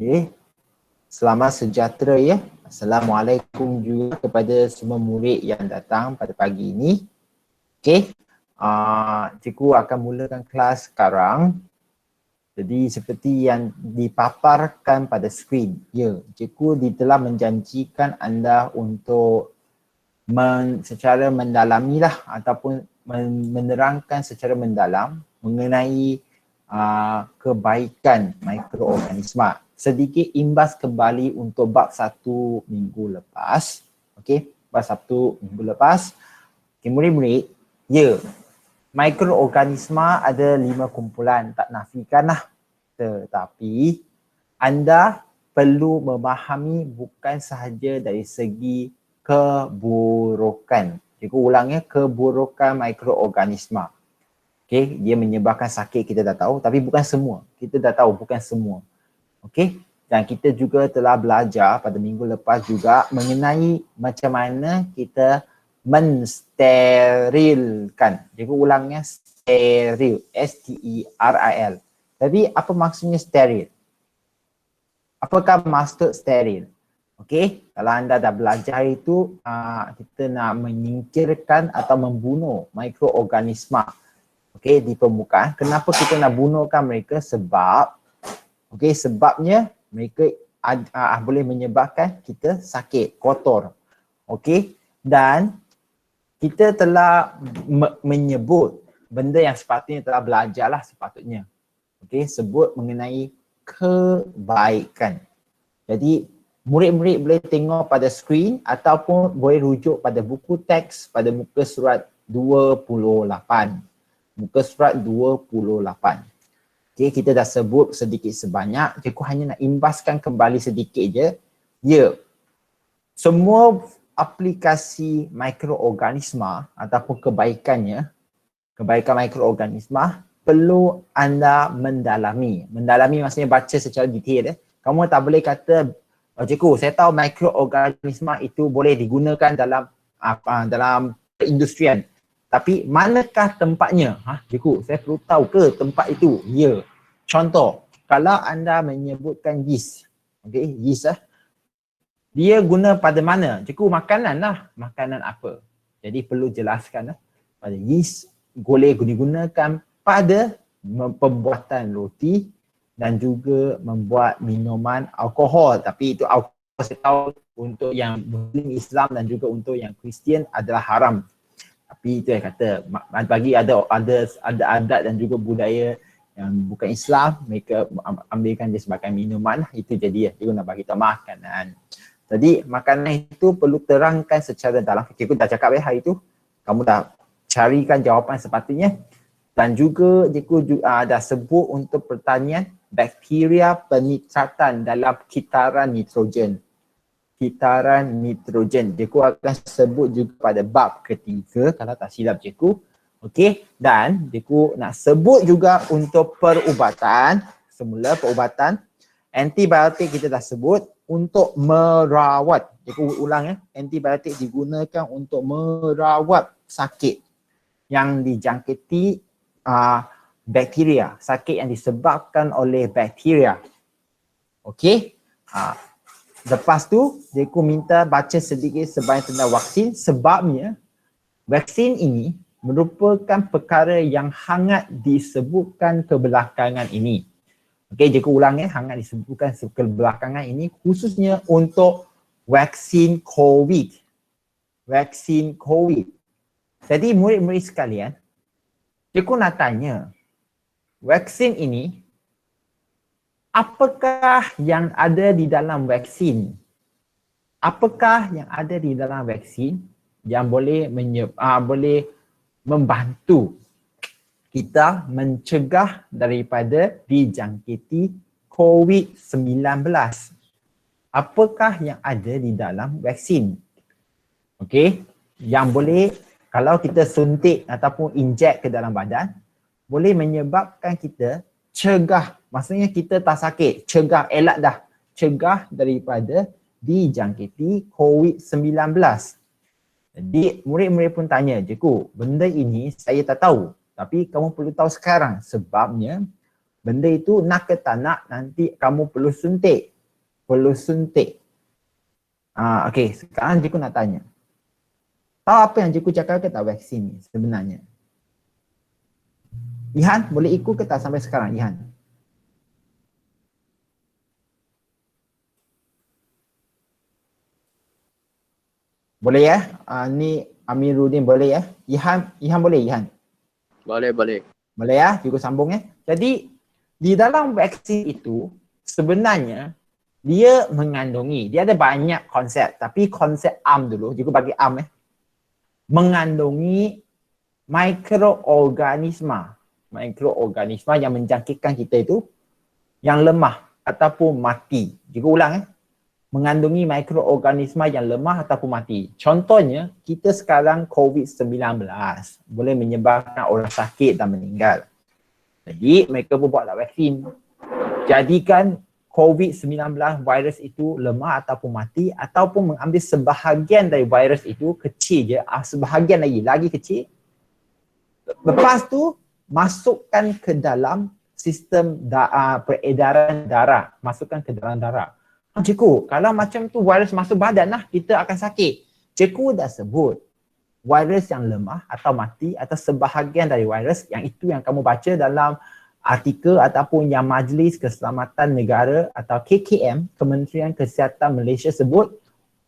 Okay. Selamat sejahtera ya. Assalamualaikum juga kepada semua murid yang datang pada pagi ini. Okey. Cikgu akan mulakan kelas sekarang. Jadi seperti yang dipaparkan pada skrin. Ya, cikgu telah menjanjikan anda untuk secara mendalamilah ataupun menerangkan secara mendalam mengenai kebaikan mikroorganisma. Sedikit imbas kembali untuk bab 1 minggu lepas. Okey, bab 1 minggu lepas. Okay, murid-murid, ya, mikroorganisma ada 5 kumpulan, tak nafikanlah. Tetapi anda perlu memahami bukan sahaja dari segi keburukan. Cikgu ulangnya, keburukan mikroorganisma. Okay, dia menyebabkan sakit, kita dah tahu, tapi bukan semua. Kita dah tahu bukan semua. Okey, dan kita juga telah belajar pada minggu lepas juga mengenai macam mana kita mensterilkan. Cikgu ulangnya steril, S-T-E-R-I-L. Tapi apa maksudnya steril? Apakah maksud steril? Okey, kalau anda dah belajar itu, kita nak menyingkirkan atau membunuh mikroorganisma. Okey, di permukaan. Kenapa kita nak bunuhkan mereka? Sebab okey, sebabnya mereka boleh menyebabkan kita sakit, kotor. Okey, dan kita telah menyebut benda yang sepatutnya telah belajarlah sepatutnya. Okey, sebut mengenai kebaikan. Jadi murid-murid boleh tengok pada skrin ataupun boleh rujuk pada buku teks pada muka surat 28. Muka surat 28. Okay, kita dah sebut sedikit sebanyak, cikgu hanya nak imbaskan kembali sedikit je. Ya, semua aplikasi mikroorganisma ataupun kebaikannya, kebaikan mikroorganisma perlu anda mendalami. Mendalami maksudnya baca secara detail. Kamu tak boleh kata, oh, cikgu saya tahu mikroorganisma itu boleh digunakan dalam perindustrian. Tapi manakah tempatnya? Cikgu, saya perlu tahu ke tempat itu? Ya. Contoh, kalau anda menyebutkan yeast, okay, yeast dia guna pada mana? Cikgu, makanan lah. Makanan apa? Jadi perlu jelaskan pada yeast boleh digunakan pada pembuatan roti dan juga membuat minuman alkohol. Tapi itu alkohol saya tahu untuk yang Muslim, Islam dan juga untuk yang Kristian adalah haram. Tapi itu yang kata, bagi ada adat dan juga budaya yang bukan Islam, mereka ambilkan dia sebagai minuman, itu jadi dia nak bagi tahu makanan. Jadi makanan itu perlu terangkan secara dalam. Cikgu dah cakap hari itu, kamu dah carikan jawapan sepatutnya. Dan juga cikgu dah sebut untuk pertanian bakteria penitratan dalam kitaran nitrogen. Kitaran nitrogen. Cikgu akan sebut juga pada bab ketiga kalau tak silap cikgu. Okey, dan cikgu nak sebut juga untuk perubatan. Semula perubatan antibiotik kita dah sebut untuk merawat. Cikgu ulang ya, antibiotik digunakan untuk merawat sakit yang dijangkiti bakteria, sakit yang disebabkan oleh bakteria. Okey. Lepas tu, cikgu minta baca sedikit sebanyak tentang vaksin sebabnya vaksin ini merupakan perkara yang hangat disebutkan kebelakangan ini. Okey, cikgu ulang ya, hangat disebutkan kebelakangan ini khususnya untuk vaksin COVID. Vaksin COVID. Jadi murid-murid sekalian, cikgu nak tanya, vaksin ini apakah yang ada di dalam vaksin? Apakah yang ada di dalam vaksin yang boleh boleh membantu kita mencegah daripada dijangkiti COVID-19? Apakah yang ada di dalam vaksin? Okey, yang boleh kalau kita suntik ataupun injek ke dalam badan, boleh menyebabkan kita cegah, maksudnya kita tak sakit, cegah, elak dah, cegah daripada dijangkiti COVID-19. Jadi murid-murid pun tanya, cikgu, benda ini saya tak tahu, tapi kamu perlu tahu sekarang sebabnya benda itu nak ke tak nak nanti kamu perlu suntik. perlu suntik. Okey, sekarang cikgu nak tanya. Tahu apa yang cikgu cakap ke tak vaksin ni sebenarnya? Ihan, boleh ikut ke tak sampai sekarang, Ihan? Boleh ya? Ni Amiruddin boleh ya? Ihan boleh, Ihan? Boleh. Boleh ya? Cikgu sambung ya. Jadi di dalam vaksin itu sebenarnya dia mengandungi, dia ada banyak konsep, tapi konsep dulu, cikgu bagi ya. Mengandungi mikroorganisma yang menjangkitkan kita itu yang lemah ataupun mati. Cikgu ulang mengandungi mikroorganisma yang lemah ataupun mati. Contohnya, kita sekarang COVID-19 boleh menyebabkan orang sakit dan meninggal. Jadi mereka pun buatlah vaksin. Jadikan COVID-19 virus itu lemah ataupun mati, ataupun mengambil sebahagian dari virus itu kecil je, sebahagian lagi kecil. Lepas tu masukkan ke dalam sistem peredaran darah, masukkan ke dalam darah. Cikgu, kalau macam tu virus masuk badan lah, kita akan sakit. Cikgu dah sebut virus yang lemah atau mati atau sebahagian dari virus, yang itu yang kamu baca dalam artikel ataupun yang Majlis Keselamatan Negara atau KKM, Kementerian Kesihatan Malaysia sebut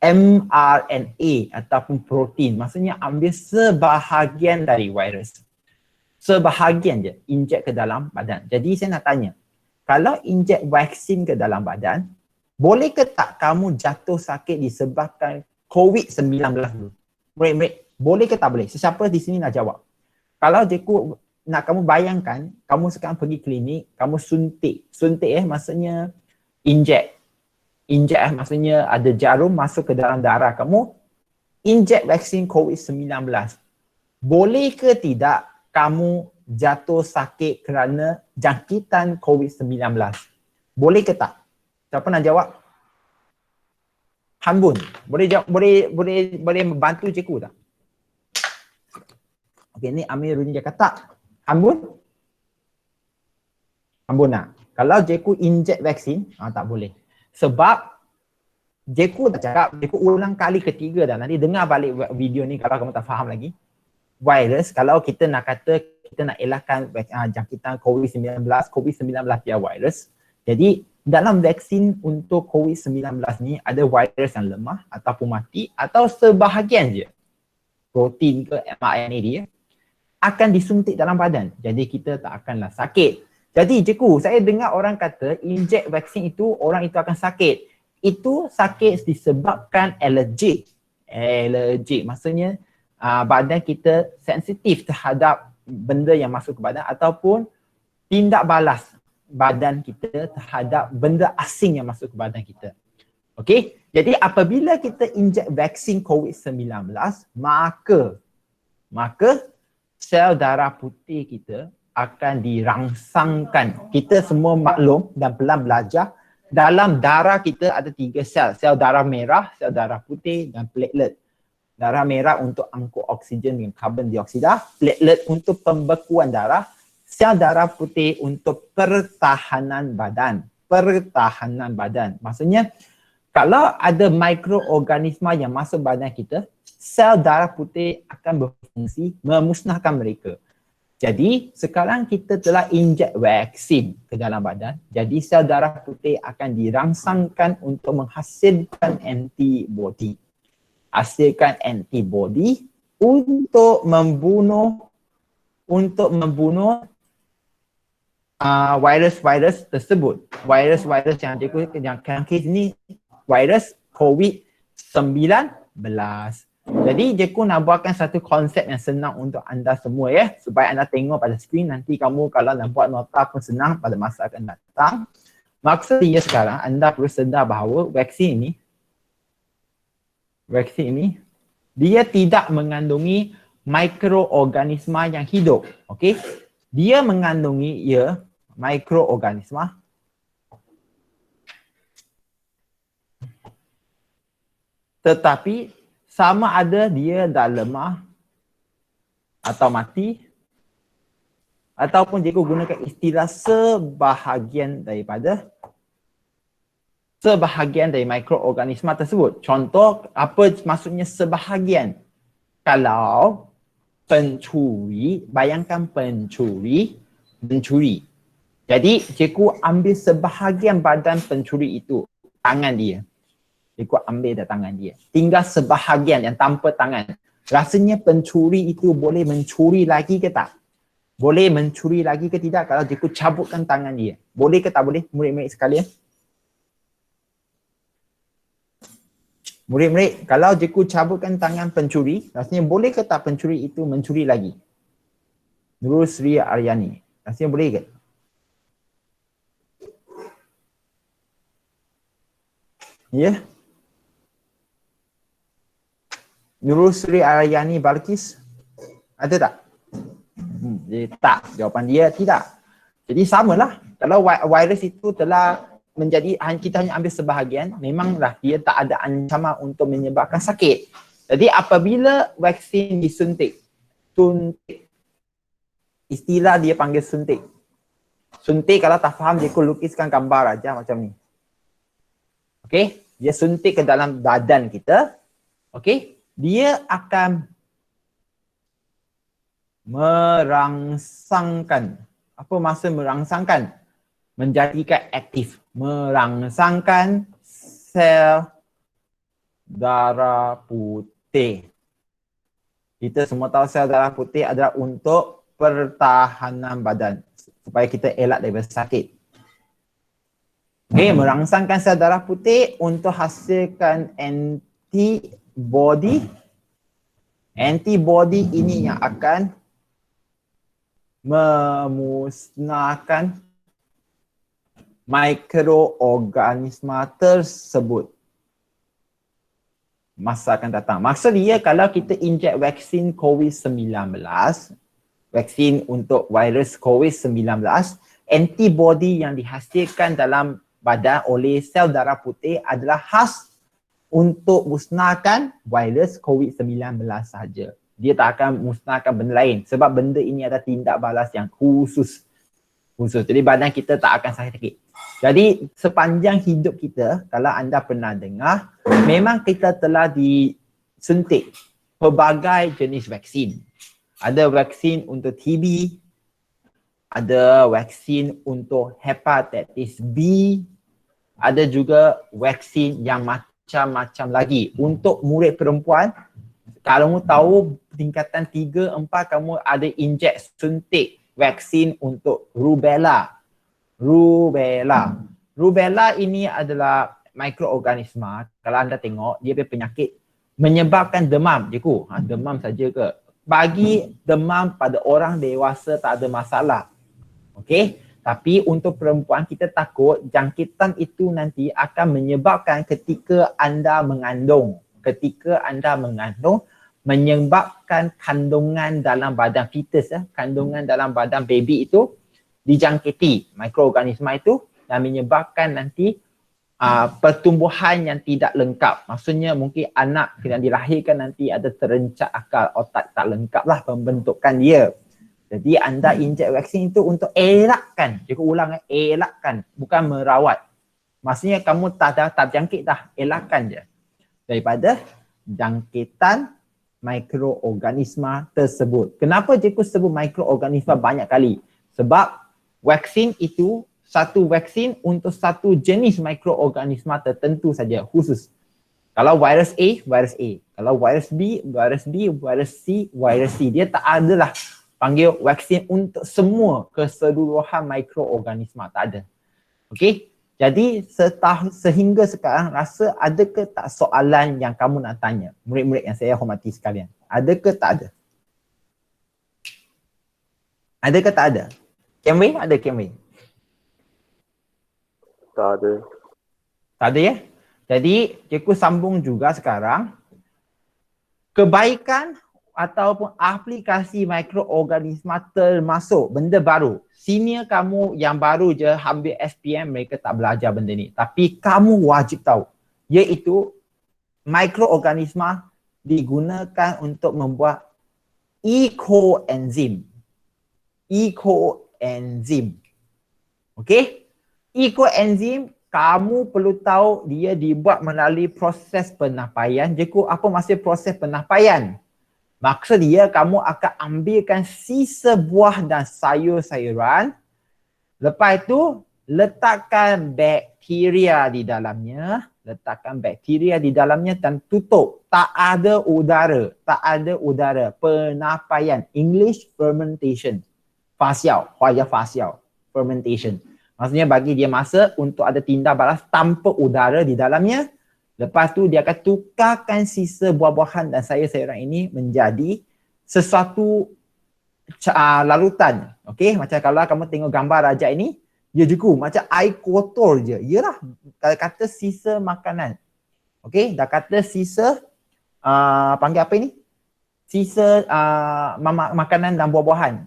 mRNA ataupun protein. Maksudnya ambil sebahagian dari virus. Sebahagian je injek ke dalam badan. Jadi saya nak tanya, kalau injek vaksin ke dalam badan, boleh ke tak kamu jatuh sakit disebabkan COVID-19 dulu? Boleh ke tak boleh? Sesiapa di sini nak jawab? Kalau cikgu nak kamu bayangkan, kamu sekarang pergi klinik, kamu suntik. Suntik maksudnya injek. Injek maksudnya ada jarum masuk ke dalam darah kamu, injek vaksin COVID-19. Boleh ke tidak kamu jatuh sakit kerana jangkitan COVID-19? Boleh ke tak? Siapa nak jawab? Han Bun, boleh jawab, boleh membantu cikgu tak? Okey, ni Amiruddin dia kata, Han Bun nak. Kalau cikgu injek vaksin, tak boleh. Sebab cikgu dah cakap, cikgu ulang kali ketiga dah. Nanti dengar balik video ni kalau kamu tak faham lagi. Virus, kalau kita nak kata kita nak elakkan jangkitan COVID-19 dia virus. Jadi dalam vaksin untuk COVID-19 ni ada virus yang lemah ataupun mati atau sebahagian je protein ke mRNA dia akan disuntik dalam badan. Jadi kita tak akanlah sakit. Jadi cikgu, saya dengar orang kata injek vaksin itu orang itu akan sakit. Itu sakit disebabkan alergik. Alergik maksudnya badan kita sensitif terhadap benda yang masuk ke badan ataupun tindak balas badan kita terhadap benda asing yang masuk ke badan kita. Okey, jadi apabila kita injek vaksin COVID-19, maka sel darah putih kita akan dirangsangkan. Kita semua maklum dan pelan belajar, dalam darah kita ada 3 sel. Sel darah merah, sel darah putih dan platelet. Darah merah untuk angkut oksigen dengan karbon dioksida, platelet untuk pembekuan darah, sel darah putih untuk pertahanan badan. Pertahanan badan. Maksudnya, kalau ada mikroorganisma yang masuk badan kita, sel darah putih akan berfungsi memusnahkan mereka. Jadi, sekarang kita telah injek vaksin ke dalam badan. Jadi, sel darah putih akan dirangsangkan untuk menghasilkan antibody. Hasilkan antibody untuk membunuh virus-virus tersebut. Virus-virus yang kes ni virus COVID-19. Jadi cikgu nak buatkan satu konsep yang senang untuk anda semua supaya anda tengok pada skrin. Nanti kamu kalau nak buat nota pun senang pada masa akan datang. Maksud dia sekarang anda perlu sedar bahawa vaksin ini dia tidak mengandungi mikroorganisma yang hidup. Okey? Dia mengandungi mikroorganisma tetapi sama ada dia dah lemah atau mati ataupun cikgu gunakan istilah sebahagian daripada sebahagian dari mikroorganisma tersebut. Contoh, apa maksudnya sebahagian? Kalau pencuri, bayangkan pencuri mencuri. Jadi cikgu ambil sebahagian badan pencuri itu, tangan dia. Cikgu ambil dah tangan dia. Tinggal sebahagian yang tanpa tangan. Rasanya pencuri itu boleh mencuri lagi ke tak? Boleh mencuri lagi ke tidak kalau cikgu cabutkan tangan dia? Boleh ke tak boleh, murid-murid sekalian? Murid-murid, kalau cikgu cabutkan tangan pencuri, rasanya boleh ke tak pencuri itu mencuri lagi? Nurul Sri Aryani, rasanya boleh ke? Ya? Nurul Sri Aryani Balkis, ada tak? Tak, jawapan dia tidak. Jadi samalah, kalau virus itu telah menjadi, kita hanya ambil sebahagian, memanglah dia tak ada ancaman untuk menyebabkan sakit. Jadi apabila vaksin disuntik, istilah dia panggil suntik. Suntik kalau tak faham, dia lukiskan gambar aja macam ni. Okey, dia suntik ke dalam badan kita. Okey, dia akan merangsangkan. Apa maksud merangsangkan? Menjadikan aktif. Merangsangkan sel darah putih. Kita semua tahu sel darah putih adalah untuk pertahanan badan. Supaya kita elak daripada sakit. Okay, merangsangkan sel darah putih untuk hasilkan antibody. Antibody ini yang akan memusnahkan mikroorganisma tersebut masa akan datang. Maksud dia kalau kita injek vaksin COVID-19, vaksin untuk virus COVID-19, antibody yang dihasilkan dalam badan oleh sel darah putih adalah khas untuk musnahkan virus COVID-19 sahaja. Dia tak akan musnahkan benda lain sebab benda ini ada tindak balas yang khusus. Jadi badan kita tak akan sakit. Jadi sepanjang hidup kita, kalau anda pernah dengar, memang kita telah disuntik pelbagai jenis vaksin. Ada vaksin untuk TB, ada vaksin untuk hepatitis B, ada juga vaksin yang macam-macam lagi. Untuk murid perempuan, kalau kamu tahu tingkatan 3, 4 kamu ada injek suntik vaksin untuk rubella. Rubella ini adalah mikroorganisma. Kalau anda tengok, dia penyakit menyebabkan demam. Cikgu, demam saja ke? Bagi demam pada orang dewasa tak ada masalah. Okey? Tapi untuk perempuan kita takut jangkitan itu nanti akan menyebabkan ketika anda mengandung. Menyebabkan kandungan dalam badan fetus, kandungan dalam badan baby itu dijangkiti mikroorganisma itu dan menyebabkan nanti pertumbuhan yang tidak lengkap. Maksudnya mungkin anak yang dilahirkan nanti ada terencak akal otak tak lengkap lah pembentukan dia. Jadi anda injek vaksin itu untuk elakkan, cikgu ulang, elakkan, bukan merawat. Maksudnya kamu tak jangkit dah, elakkan je daripada jangkitan mikroorganisma tersebut. Kenapa cikgu sebut mikroorganisma banyak kali? Sebab vaksin itu satu vaksin untuk satu jenis mikroorganisma tertentu saja, khusus. Kalau virus A, virus A. Kalau virus B, virus B, virus C, virus C. Dia tak adalah panggil vaksin untuk semua keseluruhan mikroorganisma. Tak ada. Okey? Jadi sehingga sekarang rasa adakah tak soalan yang kamu nak tanya? Murid-murid yang saya hormati sekalian. Adakah tak ada? Adakah tak ada? Camway? Ada Camway? Tak ada. Tak ada ya? Jadi cikgu sambung juga sekarang. Kebaikan ataupun aplikasi mikroorganisma termasuk benda baru. Senior kamu yang baru je ambil SPM, mereka tak belajar benda ni. Tapi kamu wajib tahu. Iaitu mikroorganisma digunakan untuk membuat ekoenzim. Ekoenzim. Okey? Ekoenzim kamu perlu tahu dia dibuat melalui proses penapaian. Cikgu, apa maksud proses penapaian? Maksud dia kamu akan ambilkan sisa buah dan sayur-sayuran. Lepas itu letakkan bakteria di dalamnya. Letakkan bakteria di dalamnya dan tutup. Tak ada udara. Tak ada udara. Penapaian. English fermentation. Fasiao. Huaya fasiao. Fermentation. Maksudnya bagi dia masa untuk ada tindak balas tanpa udara di dalamnya. Lepas tu dia akan tukarkan sisa buah-buahan dan sayur-sayuran ini menjadi sesuatu larutan. Okey, macam kalau kamu tengok gambar rajak ini, dia juga macam air kotor je. Yalah, kalau kata sisa makanan. Okey, dah kata sisa panggil apa ini? Sisa makanan dan buah-buahan.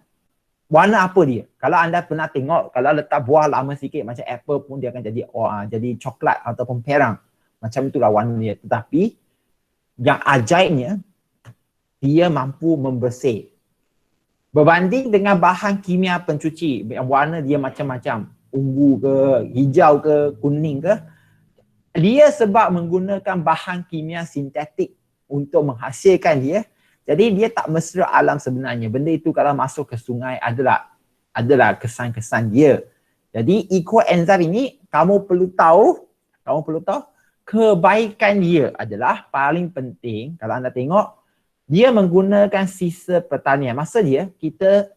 Warna apa dia? Kalau anda pernah tengok, kalau letak buah lama sikit macam apple pun dia akan jadi coklat ataupun perang. Macam itulah warna dia. Tetapi yang ajaibnya, dia mampu membersih. Berbanding dengan bahan kimia pencuci, yang warna dia macam-macam. Ungu ke, hijau ke, kuning ke. Dia sebab menggunakan bahan kimia sintetik untuk menghasilkan dia. Jadi dia tak mesra alam sebenarnya. Benda itu kalau masuk ke sungai adalah kesan-kesan dia. Jadi ecoenzyme ini kamu perlu tahu kebaikan dia adalah paling penting. Kalau anda tengok, dia menggunakan sisa pertanian. Maksud dia, kita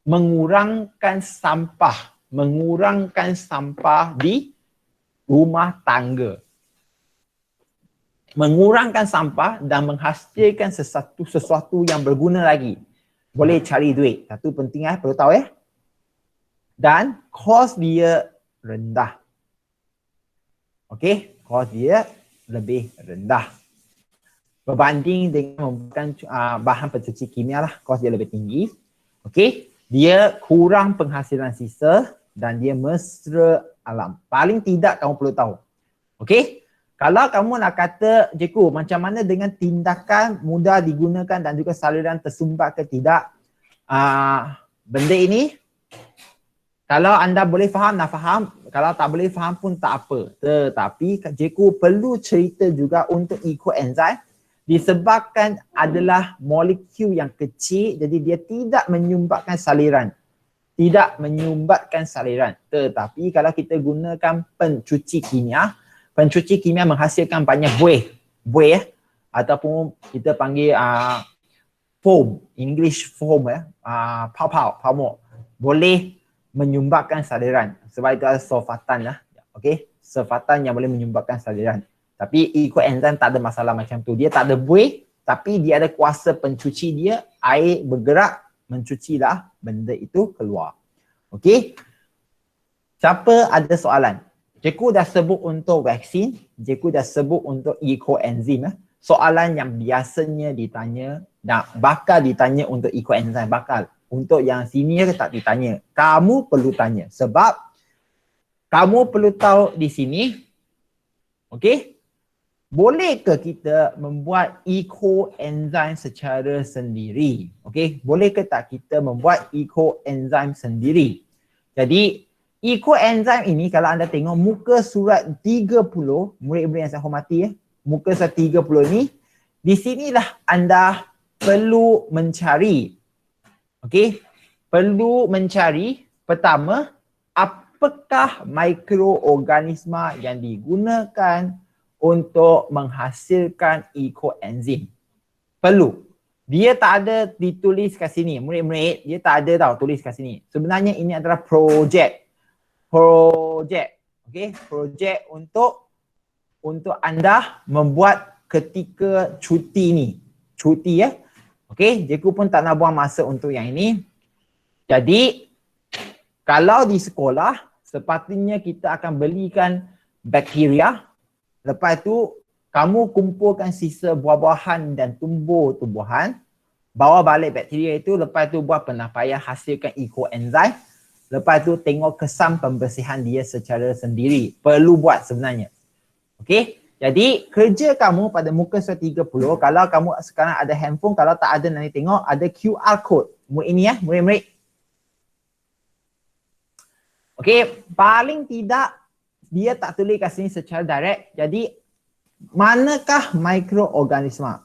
mengurangkan sampah di rumah tangga. Mengurangkan sampah dan menghasilkan sesuatu yang berguna lagi. Boleh cari duit. Satu penting perlu tahu Dan kos dia rendah. Okey, kos dia lebih rendah. Berbanding dengan menggunakan bahan pencuci kimia lah, kos dia lebih tinggi. Okey, dia kurang penghasilan sisa dan dia mesra alam. Paling tidak kamu perlu tahu. Okey, kalau kamu nak kata, cikgu, macam mana dengan tindakan mudah digunakan dan juga saluran tersumbat ke tidak, benda ini, kalau anda boleh faham, nak faham. Kalau tak boleh faham pun tak apa. Tetapi cikgu perlu cerita juga untuk ecoenzyme disebabkan adalah molekul yang kecil, jadi dia tidak menyumbatkan saliran. Tidak menyumbatkan saliran. Tetapi kalau kita gunakan pencuci kimia menghasilkan banyak buih ataupun kita panggil foam, English foam pau-pau, boleh menyumbatkan saliran. Sebab itu ada sulfatan lah. Okey, sulfatan yang boleh menyumbatkan saliran. Tapi ecoenzyme tak ada masalah macam tu. Dia tak ada buih, tapi dia ada kuasa pencuci dia, air bergerak, mencucilah benda itu keluar. Okey? Siapa ada soalan? Cikgu dah sebut untuk vaksin, cikgu dah sebut untuk ecoenzyme. Soalan yang biasanya ditanya, bakal ditanya untuk ecoenzyme, bakal. Untuk yang senior tak ditanya. Kamu perlu tanya. Sebab kamu perlu tahu di sini, okey? Bolehkah kita membuat ecoenzyme secara sendiri? Okey, bolehkah tak kita membuat ecoenzyme sendiri? Jadi, ecoenzyme ini kalau anda tengok muka surat 30, murid-murid yang saya hormati muka surat 30 ini, di sinilah anda perlu mencari. Okey, perlu mencari pertama, apakah mikroorganisma yang digunakan untuk menghasilkan ecoenzyme. Perlu. Dia tak ada ditulis kat sini. Murid-murid, dia tak ada tau tulis kat sini. Sebenarnya ini adalah projek. Okey, projek untuk anda membuat ketika cuti ni. Cuti Okey, cikgu pun tak nak buang masa untuk yang ini. Jadi, kalau di sekolah, sepatutnya kita akan belikan bakteria. Lepas tu, kamu kumpulkan sisa buah-buahan dan tumbuh-tumbuhan. Bawa balik bakteria itu, lepas tu buat penapaian, hasilkan ecoenzyme. Lepas tu tengok kesan pembersihan dia secara sendiri. Perlu buat sebenarnya. Okey? Jadi, kerja kamu pada muka surat 30, kalau kamu sekarang ada handphone, kalau tak ada nanti tengok, ada QR code. Ini murid-murid. Okey, paling tidak dia tak tulis kat sini secara direct. Jadi manakah mikroorganisma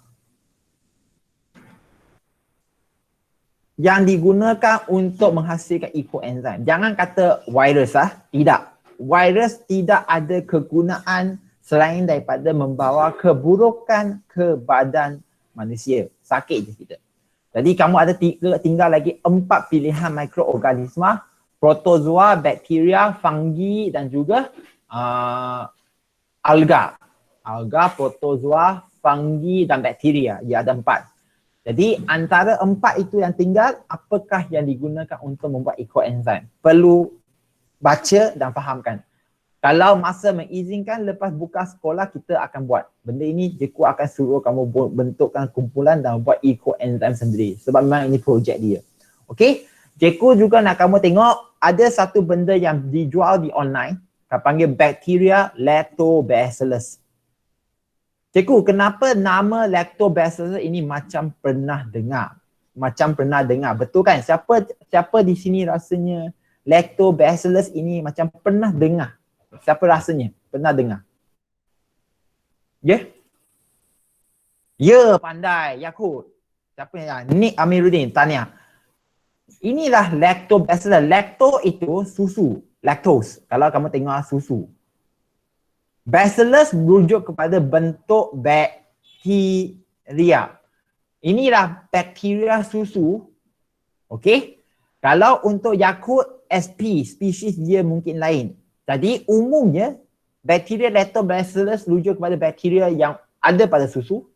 yang digunakan untuk menghasilkan ekoenzim? Jangan kata virus tidak. Virus tidak ada kegunaan selain daripada membawa keburukan ke badan manusia. Sakit je kita. Jadi kamu ada tinggal lagi 4 pilihan mikroorganisma: protozoa, bakteria, fungi dan juga alga. Alga, protozoa, fungi dan bakteria. Dia ada 4. Jadi antara 4 itu yang tinggal, apakah yang digunakan untuk membuat ekoenzim? Perlu baca dan fahamkan. Kalau masa mengizinkan, lepas buka sekolah kita akan buat. Benda ini cikgu akan suruh kamu bentukkan kumpulan dan buat ekoenzim sendiri. Sebab memang ini projek dia. Okey? Cikgu juga nak kamu tengok ada satu benda yang dijual di online. Kita panggil Bacteria lactobacillus. Cikgu, kenapa nama lactobacillus ini macam pernah dengar? Macam pernah dengar, betul kan? Siapa di sini rasanya lactobacillus ini macam pernah dengar? Siapa rasanya pernah dengar? Ya? Ya, pandai. Yakut. Siapa yang? Nick Amiruddin, tanya. Inilah lactobacillus. Lacto itu susu. Lactose. Kalau kamu tengok susu. Bacillus merujuk kepada bentuk bakteria. Inilah bakteria susu. Okey. Kalau untuk Yakult SP, spesies dia mungkin lain. Jadi umumnya bakteria lactobacillus merujuk kepada bakteria yang ada pada susu.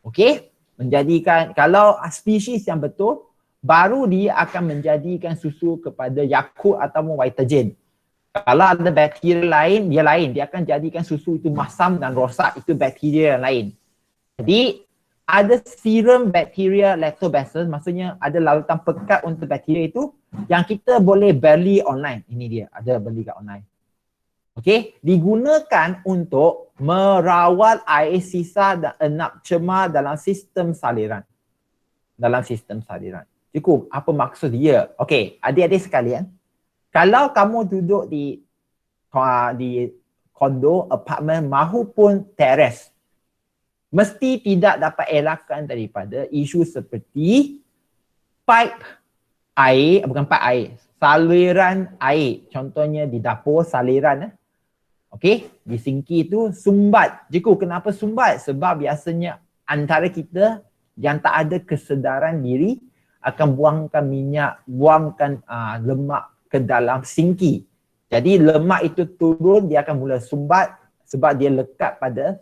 Okey. Menjadikan kalau spesies yang betul, baru dia akan menjadikan susu kepada Yakult ataupun Vitagen. Kalau ada bakteria lain, dia akan jadikan susu itu masam dan rosak, itu bakteria yang lain. Jadi ada serum bakteria lactobacillus, maksudnya ada larutan pekat untuk bakteria itu yang kita boleh beli online. Ini dia, ada beli kat online. Okey, digunakan untuk merawat air sisa dan enap cemar dalam sistem saliran. Cukup, apa maksud dia? Okey, adik-adik sekalian, kalau kamu duduk di kondo, apartmen maupun teres, mesti tidak dapat elakkan daripada isu seperti pipe air, bukan pipe air, saliran air. Contohnya di dapur saliran. Okey, di sinki itu sumbat. Jiku, kenapa sumbat? Sebab biasanya antara kita yang tak ada kesedaran diri akan buangkan minyak, buangkan lemak ke dalam sinki. Jadi lemak itu turun, dia akan mula sumbat sebab dia lekat pada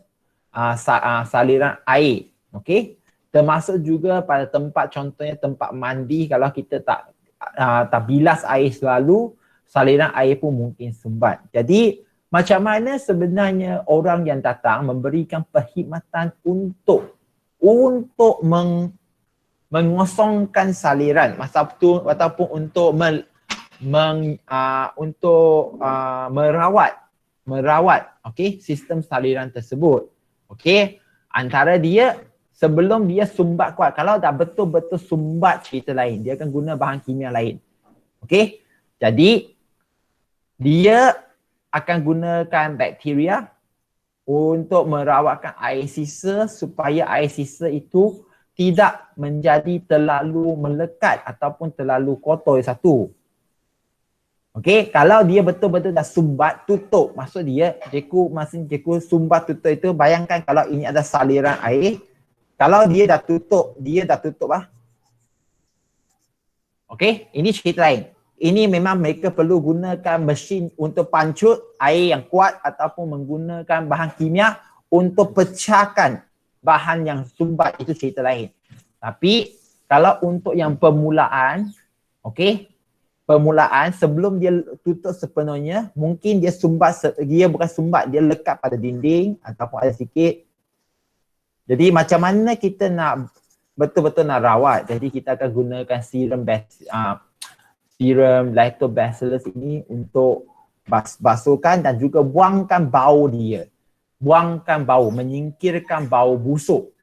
saliran air. Okey. Termasuk juga pada tempat, contohnya tempat mandi, kalau kita tak bilas air selalu, saliran air pun mungkin sumbat. Jadi macam mana sebenarnya orang yang datang memberikan perkhidmatan untuk mengosongkan saliran ataupun untuk merawat sistem saliran tersebut. Okey, antara dia sebelum dia sumbat kuat, kalau dah betul-betul sumbat cerita lain, dia akan guna bahan kimia lain. Okey, jadi dia akan gunakan bakteria untuk merawatkan air sisa supaya air sisa itu tidak menjadi terlalu melekat ataupun terlalu kotor satu. Okey, kalau dia betul-betul dah sumbat, tutup. Maksud dia, cikgu sumbat tutup itu, bayangkan kalau ini ada saliran air. Kalau dia dah tutup lah. Okey, ini cerita lain. Ini memang mereka perlu gunakan mesin untuk pancut air yang kuat ataupun menggunakan bahan kimia untuk pecahkan bahan yang sumbat, itu cerita lain. Tapi kalau untuk yang permulaan, okey, sebelum dia tutup sepenuhnya, mungkin dia bukan sumbat, dia lekat pada dinding ataupun ada sikit. Jadi macam mana kita nak betul-betul nak rawat, jadi kita akan gunakan serum lactobacillus ini untuk basuhkan dan juga buangkan bau dia. Buangkan bau, menyingkirkan bau busuk.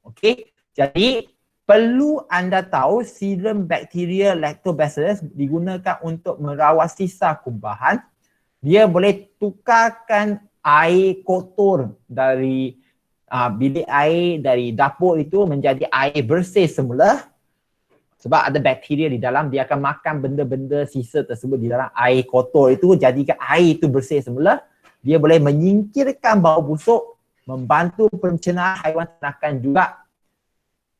Okey, jadi perlu anda tahu serum bakteria lactobacillus digunakan untuk merawat sisa kumbahan Dia boleh tukarkan air kotor dari bilik air, dari dapur itu menjadi air bersih semula. Sebab ada bakteria di dalam, dia akan makan benda-benda sisa tersebut di dalam air kotor itu, jadikan air itu bersih semula. Dia boleh menyingkirkan bau busuk, membantu pencernaan haiwan ternakan juga.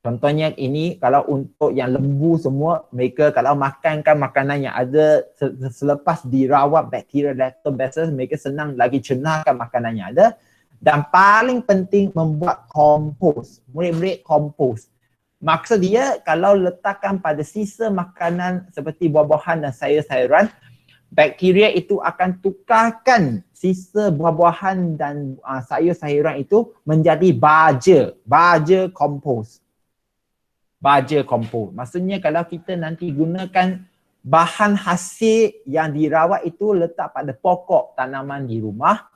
Contohnya ini kalau untuk yang lembu semua, mereka kalau makankan makanan yang ada selepas dirawat bakteria lactobacillus, mereka senang lagi cernahkan makanan yang ada. Dan paling penting membuat kompos, murid-murid kompos. Maksud dia kalau letakkan pada sisa makanan seperti buah-buahan dan sayur-sayuran, bakteria itu akan tukarkan sisa buah-buahan dan sayur-sayuran itu menjadi baja kompos. Baja kompos. Maksudnya kalau kita nanti gunakan bahan hasil yang dirawat itu letak pada pokok tanaman di rumah,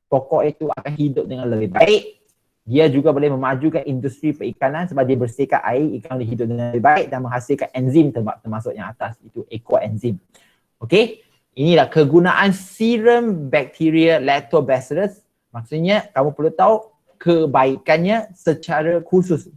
pokok itu akan hidup dengan lebih baik. Dia juga boleh memajukan industri perikanan sebab dia bersihkan air, ikan boleh hidup dengan lebih baik dan menghasilkan enzim termasuk yang atas itu ekoenzim. Okey, inilah kegunaan serum bakteria lactobacillus. Maksudnya kamu perlu tahu kebaikannya secara khusus.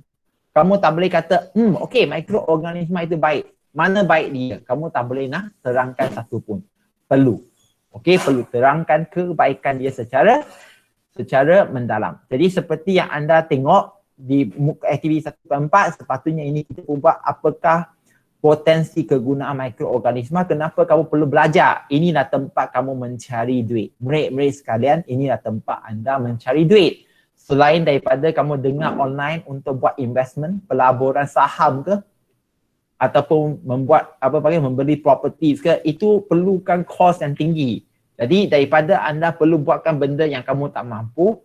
Kamu tak boleh kata, okey, mikroorganisma itu baik. Mana baik dia? Kamu tak boleh nak terangkan satu pun. Perlu. Okey, perlu terangkan kebaikan dia secara mendalam. Jadi seperti yang anda tengok di muka aktiviti 1.4, sepatutnya ini kita ubah apakah potensi kegunaan mikroorganisma, kenapa kamu perlu belajar. Inilah tempat kamu mencari duit. Murid-murid sekalian, inilah tempat anda mencari duit. Selain daripada kamu dengar online untuk buat investment, pelaburan saham ke, ataupun membuat membeli property ke, itu perlukan kos yang tinggi. Jadi daripada anda perlu buatkan benda yang kamu tak mampu,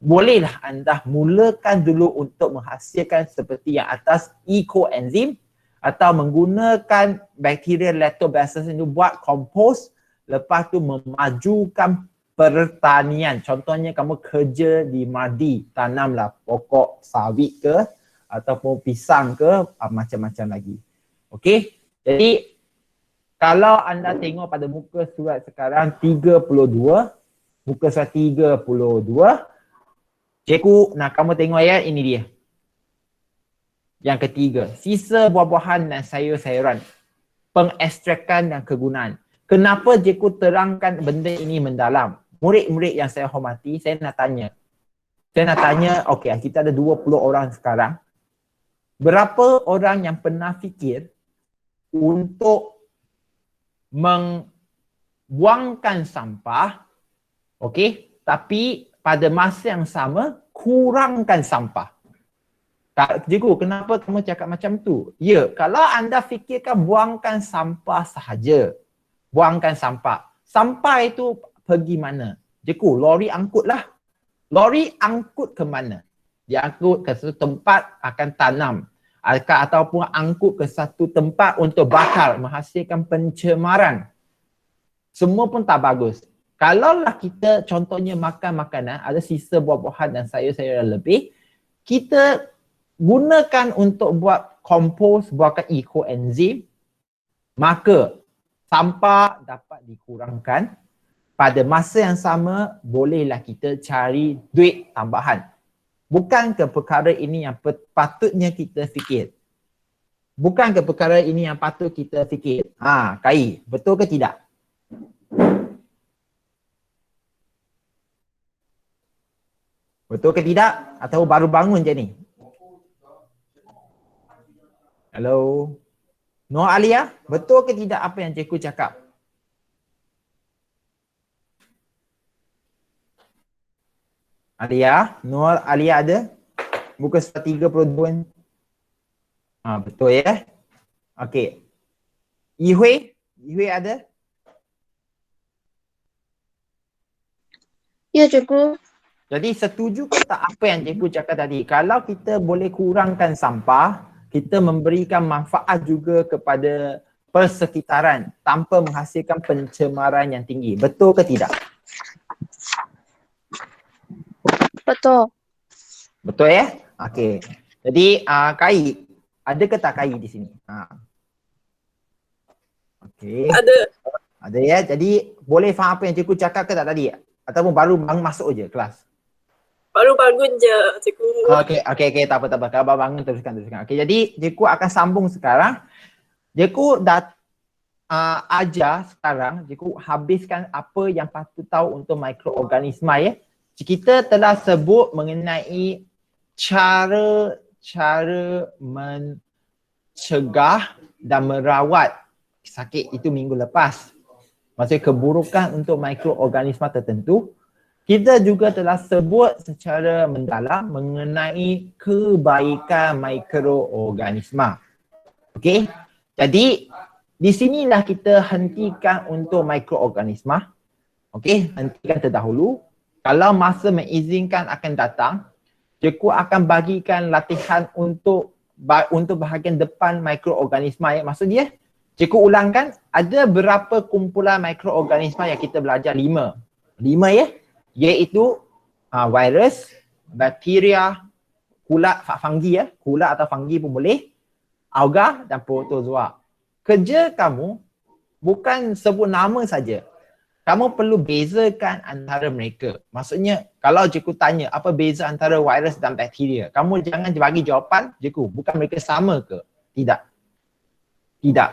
bolehlah anda mulakan dulu untuk menghasilkan seperti yang atas ekoenzim atau menggunakan bakteria lactobacillus itu buat kompos, lepas tu memajukan pertanian. Contohnya kamu kerja di madi, tanamlah pokok sawit ke ataupun pisang ke, macam-macam lagi. Okey, jadi kalau anda tengok pada muka surat sekarang 32, muka surat 32, cikgu nak kamu tengok ayat ini dia. Yang ketiga, sisa buah-buahan dan sayur-sayuran, pengekstrakan dan kegunaan. Kenapa cikgu terangkan benda ini mendalam? Murid-murid yang saya hormati, saya nak tanya, okey, kita ada 20 orang sekarang. Berapa orang yang pernah fikir untuk membuangkan sampah, okey, tapi pada masa yang sama kurangkan sampah? Cikgu, kenapa kamu cakap macam tu? Ya, kalau anda fikirkan buangkan sampah sahaja, buangkan sampah. Sampah itu pergi mana? Cikgu, lori angkut lah. Lori angkut ke mana? Dia angkut ke satu tempat akan tanam. Ataupun angkut ke satu tempat untuk bakar, menghasilkan pencemaran. Semua pun tak bagus. Kalaulah kita contohnya makan makanan, ada sisa buah-buahan dan sayur-sayuran lebih, kita gunakan untuk buat kompos, buatkan ekoenzim, maka sampah dapat dikurangkan. Pada masa yang sama, bolehlah kita cari duit tambahan. Bukan ke perkara ini yang patutnya kita fikir. Bukan ke perkara ini yang patut kita fikir. Kai, betul ke tidak? Betul ke tidak? Atau baru bangun je ni? Hello? Nur Alia, betul ke tidak apa yang cikgu cakap? Alia, Nur Alia ada? Muka surat 32. Betul ya? Okey. Ihui ada? Ya, cikgu. Jadi setuju ke tak apa yang cikgu cakap tadi? Kalau kita boleh kurangkan sampah, kita memberikan manfaat juga kepada persekitaran tanpa menghasilkan pencemaran yang tinggi. Betul ke tidak? Betul. Betul ya? Okey. Jadi Kai, ada ke tak Kai di sini? Okey. Ada. Ada ya. Jadi boleh faham apa yang cikgu cakap ke tak tadi? Ataupun baru masuk je kelas? Baru bangun je, cikgu. Okey. Tak apa. Kalau abang bangun teruskan. Okey, jadi cikgu akan sambung sekarang. Cikgu dah ajar sekarang, cikgu habiskan apa yang patut tahu untuk mikroorganisma ya. Kita telah sebut mengenai cara mencegah dan merawat sakit itu minggu lepas. Maksudnya keburukan untuk mikroorganisma tertentu. Kita juga telah sebut secara mendalam mengenai kebaikan mikroorganisma. Okey. Jadi di sinilah kita hentikan untuk mikroorganisma. Okey, hentikan terdahulu. Kalau masa mengizinkan akan datang, cikgu akan bagikan latihan untuk bahagian depan mikroorganisma ya. Maksud dia, cikgu ulangkan ada berapa kumpulan mikroorganisma yang kita belajar? 5 ya. Iaitu virus, bakteria, kulat fungi ya. Kulat atau fungi pun boleh. Alga dan protozoa. Kerja kamu bukan sebut nama saja. Kamu perlu bezakan antara mereka. Maksudnya kalau cikgu tanya apa beza antara virus dan bakteria, kamu jangan bagi jawapan, cikgu bukan mereka sama ke? Tidak.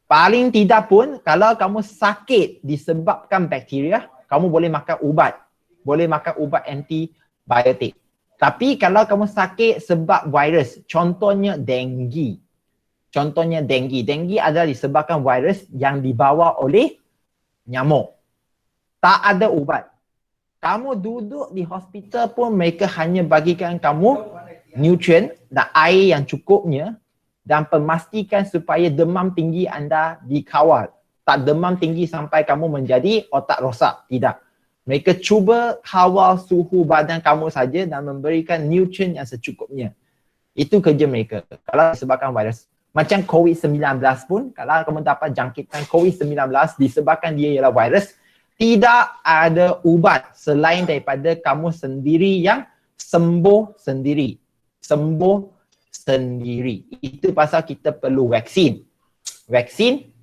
Paling tidak pun kalau kamu sakit disebabkan bakteria, kamu boleh makan ubat. Boleh makan ubat antibiotik. Tapi kalau kamu sakit sebab virus, contohnya denggi. Denggi adalah disebabkan virus yang dibawa oleh nyamuk. Tak ada ubat. Kamu duduk di hospital pun mereka hanya bagikan kamu nutrien dan air yang cukupnya dan memastikan supaya demam tinggi anda dikawal. Tak demam tinggi sampai kamu menjadi otak rosak. Tidak. Mereka cuba kawal suhu badan kamu saja dan memberikan nutrien yang secukupnya. Itu kerja mereka. Kalau disebabkan virus. Macam COVID-19 pun, kalau kamu dapat jangkitan COVID-19 disebabkan dia ialah virus, tidak ada ubat selain daripada kamu sendiri yang sembuh sendiri. Itu pasal kita perlu vaksin. Vaksin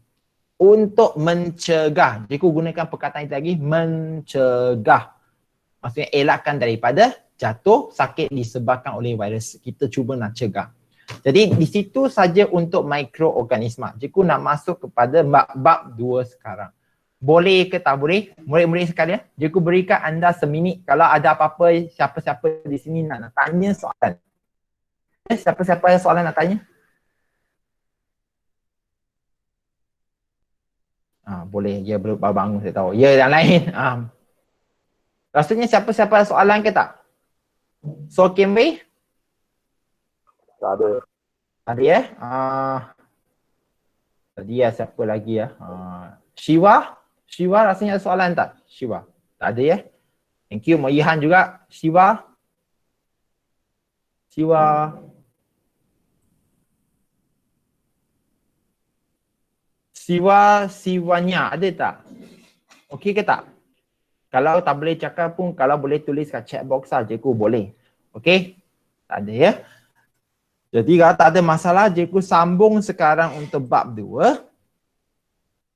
untuk mencegah. Cikgu gunakan perkataan itu lagi, mencegah. Maksudnya elakkan daripada jatuh sakit disebabkan oleh virus. Kita cuba nak cegah. Jadi di situ saja untuk mikroorganisma. Cikgu nak masuk kepada bab 2 sekarang. Boleh ke tak boleh? Murid-murid sekalian, cikgu berikan anda seminit kalau ada apa-apa, siapa-siapa di sini nak tanya soalan. Siapa-siapa ada soalan nak tanya? Boleh, ya baru bangun saya tahu. Ya yang lain. Rasanya siapa-siapa ada soalan ke tak? So Kim Tak ada. Ada ya? Tadi ya siapa lagi ya? Shiva rasanya ada soalan tak? Shiva. Tak ada ya? Thank you. Mau Ihan juga. Shiva. Sivanya ada tak? Okey ke tak? Kalau tak boleh cakap pun, kalau boleh tulis kat chat box saja, cikgu boleh. Okey? Tak ada ya? Jadi kalau tak ada masalah, cikgu sambung sekarang untuk bab 2.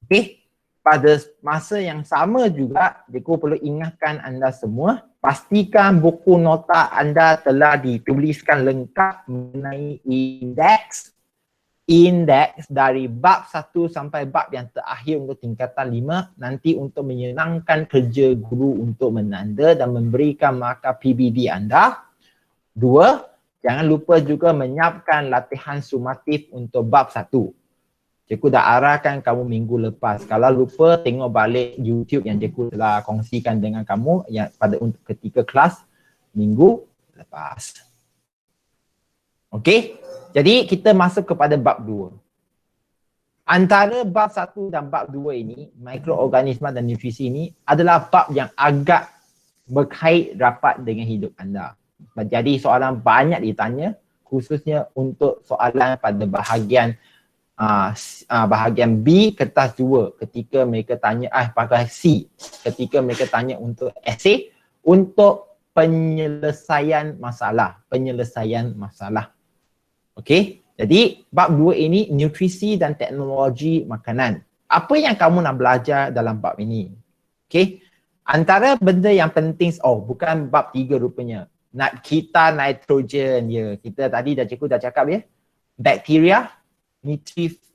Okey. Pada masa yang sama juga, cikgu perlu ingatkan anda semua, pastikan buku nota anda telah dituliskan lengkap mengenai indeks dari bab 1 sampai bab yang terakhir untuk tingkatan 5 nanti untuk menyenangkan kerja guru untuk menanda dan memberikan markah PBD anda. 2. Jangan lupa juga menyiapkan latihan sumatif untuk bab 1. Cikgu dah arahkan kamu minggu lepas. Kalau lupa, tengok balik YouTube yang cikgu telah kongsikan dengan kamu yang pada ketika kelas minggu lepas. Okey? Jadi kita masuk kepada bab 2. Antara bab 1 dan bab 2 ini, mikroorganisma dan nutrisi ini adalah bab yang agak berkait rapat dengan hidup anda. Jadi soalan banyak ditanya, khususnya untuk soalan pada bahagian B kertas 2 ketika mereka tanya pada C ketika mereka tanya untuk esei untuk penyelesaian masalah. Okey, jadi bab 2 ini nutrisi dan teknologi makanan. Apa yang kamu nak belajar dalam bab ini? Okay. Antara benda yang penting, bukan bab 3 rupanya. Kita nitrogen ya. Kita tadi cikgu dah cakap ya. Bakteria,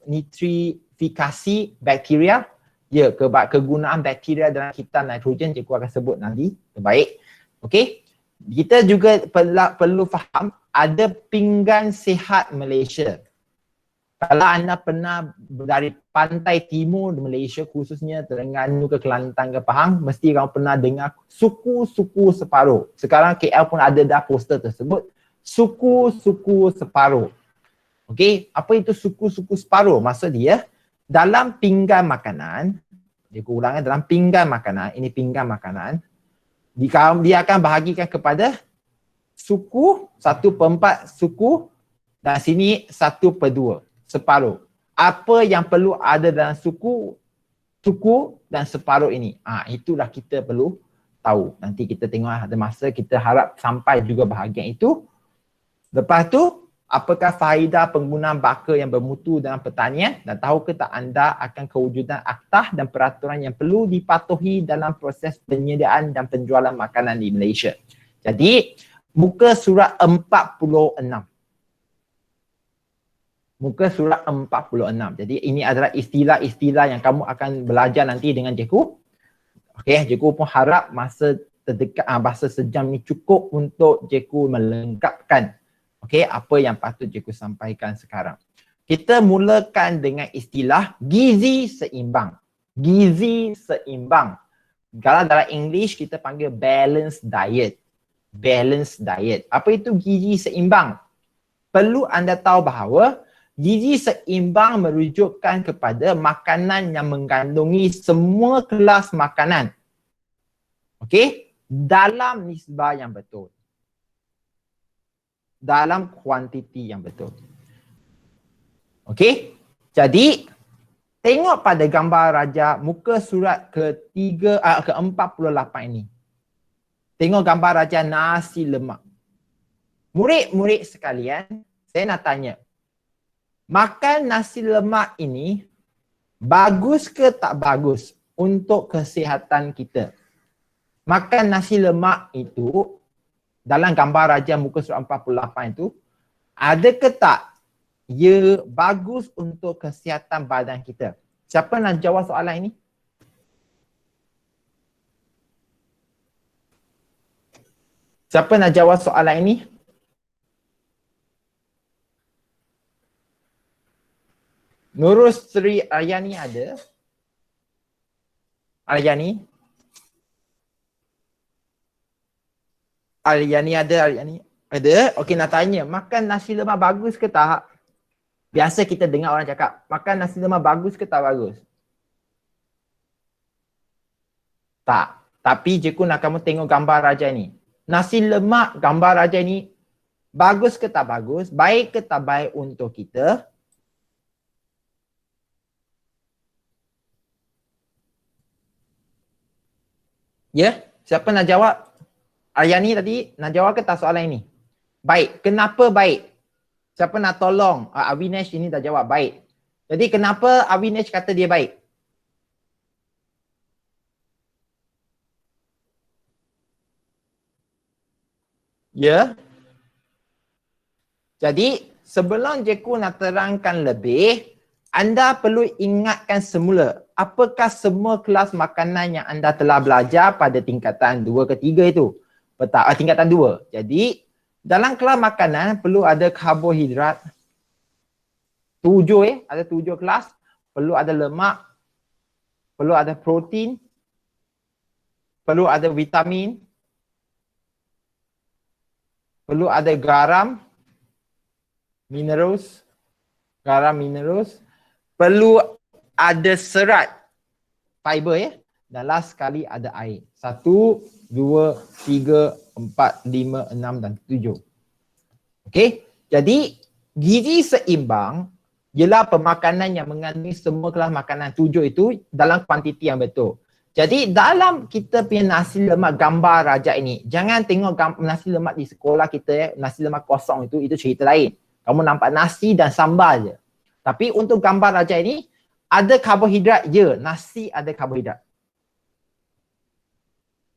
nitrifikasi bakteria. Ya, kegunaan bakteria dalam kita nitrogen cikgu akan sebut nanti. Baik. Okey. Kita juga perlu faham ada pinggan sihat Malaysia. Kalau anda pernah dari pantai timur di Malaysia, khususnya Terengganu ke Kelantan ke Pahang, mesti kamu pernah dengar suku-suku separuh. Sekarang KL pun ada dah poster tersebut, suku-suku separuh. Okey, apa itu suku-suku separuh? Maksud dia, dalam pinggan makanan, dia ulangnya dalam pinggan makanan, ini pinggan makanan, dia akan bahagikan kepada suku, 1/4 suku, dan sini 1/2. Separuh. Apa yang perlu ada dalam suku dan separuh ini. Itulah kita perlu tahu. Nanti kita tengok ada masa kita harap sampai juga bahagian itu. Lepas tu, apakah faedah penggunaan baka yang bermutu dalam pertanian dan tahu ke tak anda akan kewujudan aktah dan peraturan yang perlu dipatuhi dalam proses penyediaan dan penjualan makanan di Malaysia. Jadi, muka surat 46. Muka surat 46. Jadi ini adalah istilah-istilah yang kamu akan belajar nanti dengan cikgu. Okey, cikgu pun harap masa terdekat, masa sejam ni cukup untuk cikgu melengkapkan apa yang patut cikgu sampaikan sekarang. Kita mulakan dengan istilah gizi seimbang. Gizi seimbang. Kalau dalam English kita panggil balanced diet. Balanced diet. Apa itu gizi seimbang? Perlu anda tahu bahawa gizi seimbang merujukkan kepada makanan yang mengandungi semua kelas makanan. Okey? Dalam nisbah yang betul. Dalam kuantiti yang betul. Okey? Jadi, tengok pada gambar raja muka surat ke-48 ini. Tengok gambar raja nasi lemak. Murid-murid sekalian, saya nak tanya. Makan nasi lemak ini bagus ke tak bagus untuk kesihatan kita? Makan nasi lemak itu dalam gambar raja muka surat 48 itu ada ke tak ia bagus untuk kesihatan badan kita? Siapa nak jawab soalan ini? Siapa nak jawab soalan ini? Nurul Sri Aryani ada? Aryani ada? Ada? Okey, nak tanya, makan nasi lemak bagus ke tak? Biasa kita dengar orang cakap, makan nasi lemak bagus ke tak bagus? Tak. Tapi cikgu nak kamu tengok gambar raja ni. Nasi lemak gambar raja ni bagus ke tak bagus? Baik ke tak baik untuk kita? Ya, siapa nak jawab? Aryani tadi nak jawab ke tak soalan ini? Baik, kenapa baik? Siapa nak tolong? Avinesh ini dah jawab baik. Jadi kenapa Avinesh kata dia baik? Ya. Jadi sebelum cikgu nak terangkan lebih, anda perlu ingatkan semula apakah semua kelas makanan yang anda telah belajar pada tingkatan 2 ke 3 itu. Tingkatan 2. Jadi dalam kelas makanan perlu ada karbohidrat. 7 ada 7 kelas. Perlu ada lemak. Perlu ada protein. Perlu ada vitamin. Perlu ada garam. Minerals. Garam minerals. Perlu ada serat, fiber dan last sekali ada air. 1, 2, 3, 4, 5, 6 dan 7. Okey, jadi gizi seimbang ialah pemakanan yang mengandungi semua kelas makanan 7 itu dalam kuantiti yang betul. Jadi dalam kita punya nasi lemak gambar raja ini, jangan tengok nasi lemak di sekolah kita nasi lemak kosong itu cerita lain. Kamu nampak nasi dan sambal je. Tapi untuk gambar raja ini, Ada karbohidrat? Ya, nasi ada karbohidrat.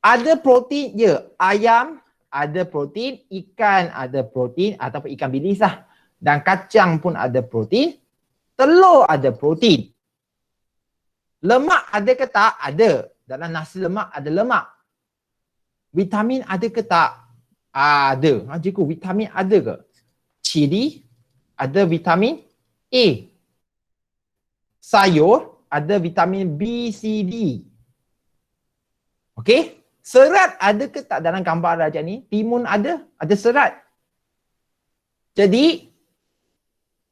Ada protein? Ya, ayam ada protein, ikan ada protein ataupun ikan bilis lah. Dan kacang pun ada protein, telur ada protein. Lemak ada ke tak? Ada. Dalam nasi lemak ada lemak. Vitamin ada ke tak? Ada. Cikgu, vitamin ada ke? Cili ada vitamin A. Sayur ada vitamin B, C, D. Okey? Serat ada ke tak dalam gambar raja ni? Timun ada serat. Jadi,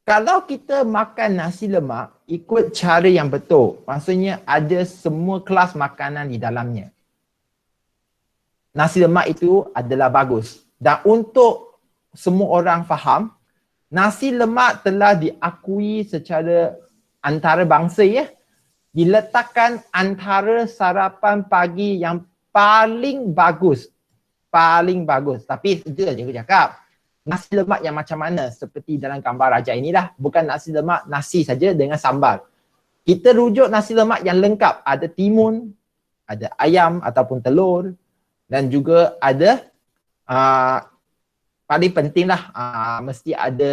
kalau kita makan nasi lemak ikut cara yang betul, maksudnya ada semua kelas makanan di dalamnya. Nasi lemak itu adalah bagus. Dan untuk semua orang faham, nasi lemak telah diakui secara antarabangsa ya, diletakkan antara sarapan pagi yang paling bagus. Paling bagus. Tapi itu saja aku cakap. Nasi lemak yang macam mana? Seperti dalam gambar raja inilah. Bukan nasi lemak, nasi saja dengan sambal. Kita rujuk nasi lemak yang lengkap. Ada timun, ada ayam ataupun telur. Dan juga ada paling pentinglah mesti ada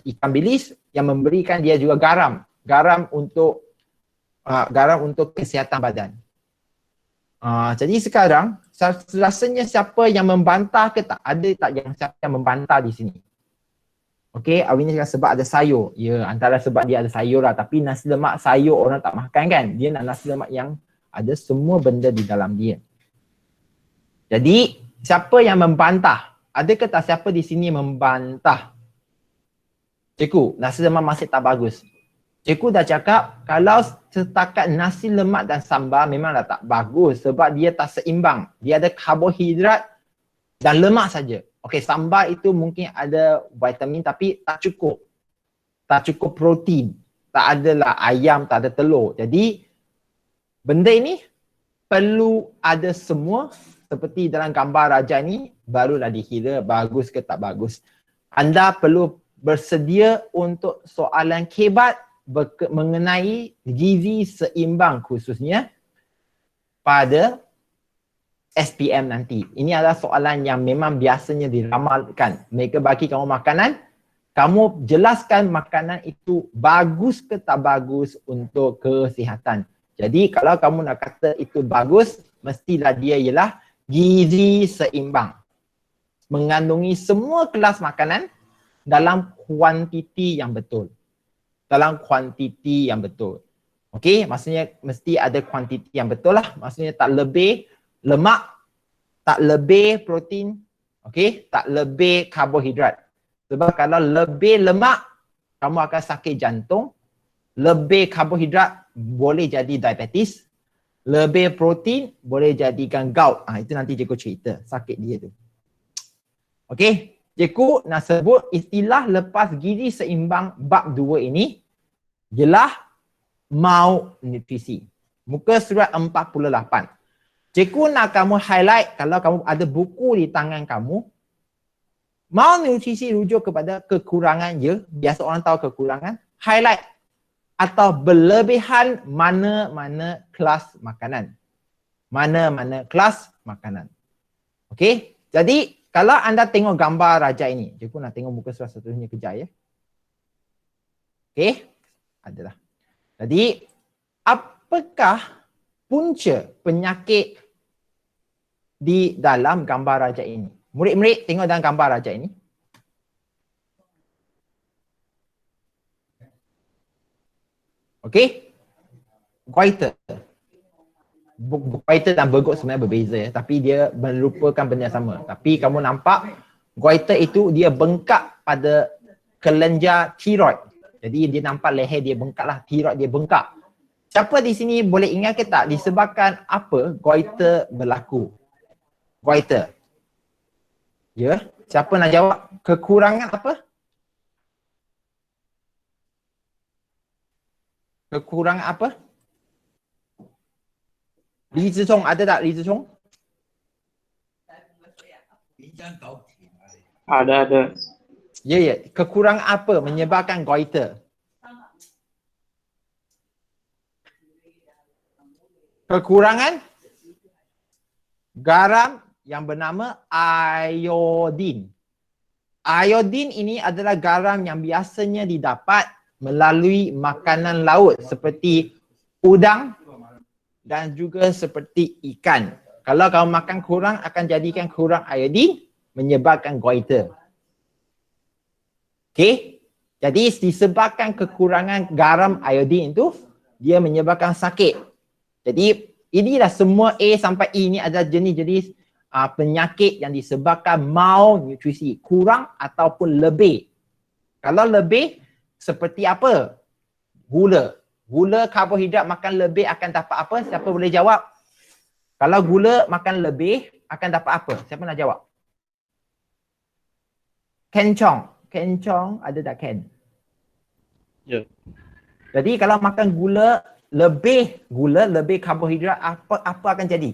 ikan bilis yang memberikan dia juga garam. Garam untuk kesihatan badan. Jadi sekarang rasanya siapa yang membantah ke tak? Ada tak siapa yang membantah di sini? Okey, Awin cakap sebab ada sayur. Ya, antara sebab dia ada sayur lah. Tapi nasi lemak sayur orang tak makan kan? Dia nak nasi lemak yang ada semua benda di dalam dia. Jadi siapa yang membantah? Ada ke tak siapa di sini membantah? Cikgu, nasi lemak masih tak bagus. Cikgu dah cakap kalau setakat nasi lemak dan sambal memanglah tak bagus sebab dia tak seimbang. Dia ada karbohidrat dan lemak saja. Okey, sambal itu mungkin ada vitamin tapi tak cukup. Tak cukup protein. Tak adalah ayam, tak ada telur. Jadi benda ini perlu ada semua seperti dalam gambar raja ni barulah dikira bagus ke tak bagus. Anda perlu bersedia untuk soalan kebat mengenai gizi seimbang khususnya pada SPM nanti. Ini adalah soalan yang memang biasanya diramalkan. Mereka bagi kamu makanan, kamu jelaskan makanan itu bagus ke tak bagus untuk kesihatan. Jadi kalau kamu nak kata itu bagus, mestilah dia ialah gizi seimbang. Mengandungi semua kelas makanan dalam kuantiti yang betul. Dalam kuantiti yang betul. Okey, maksudnya mesti ada kuantiti yang betul lah. Maksudnya tak lebih lemak, tak lebih protein, okey, tak lebih karbohidrat. Sebab kalau lebih lemak, kamu akan sakit jantung. Lebih karbohidrat boleh jadi diabetes. Lebih protein boleh jadikan gout. Itu nanti cikgu cerita sakit dia tu. Okey. Cikgu nak sebut istilah lepas gizi seimbang bab 2 ini ialah malnutrisi. Muka surat 48. Cikgu nak kamu highlight kalau kamu ada buku di tangan kamu. Malnutrisi rujuk kepada kekurangan je. Biasa orang tahu kekurangan. Highlight atau berlebihan mana-mana kelas makanan. Mana-mana kelas makanan. Okey. Jadi kalau anda tengok gambar raja ini, cikgu nak tengok muka surat seterusnya kejap ya. Okey, adalah. Jadi, apakah punca penyakit di dalam gambar raja ini? Murid-murid tengok dalam gambar raja ini. Okey, goiter. Goiter dan bergot sebenarnya berbeza ya, tapi dia merupakan benda yang sama. Tapi kamu nampak goiter itu dia bengkak pada kelenjar tiroid. Jadi dia nampak leher dia bengkak lah, tiroid dia bengkak. Siapa di sini boleh ingat ke tak disebabkan apa goiter berlaku? Goiter. Ya, siapa nak jawab? Kekurangan apa? Kekurangan apa? Li Zhichong ada tak Li Zhichong? Ada. Ya. Kekurangan apa menyebabkan goiter? kekurangan garam yang bernama iodin. Iodin ini adalah garam yang biasanya didapat melalui makanan laut seperti udang dan juga seperti ikan. Kalau kamu makan kurang akan jadikan kurang iodin menyebabkan goiter. Okey? Jadi disebabkan kekurangan garam iodin itu dia menyebabkan sakit. Jadi inilah semua A sampai E ini adalah jenis-jenis penyakit yang disebabkan malnutrisi, kurang ataupun lebih. Kalau lebih seperti apa? Gula. Gula karbohidrat makan lebih akan dapat apa? Siapa boleh jawab? Kalau gula makan lebih akan dapat apa? Siapa nak jawab? Kencong. Kencong ada tak Ken? Ya. Jadi kalau makan gula, lebih karbohidrat, apa akan jadi?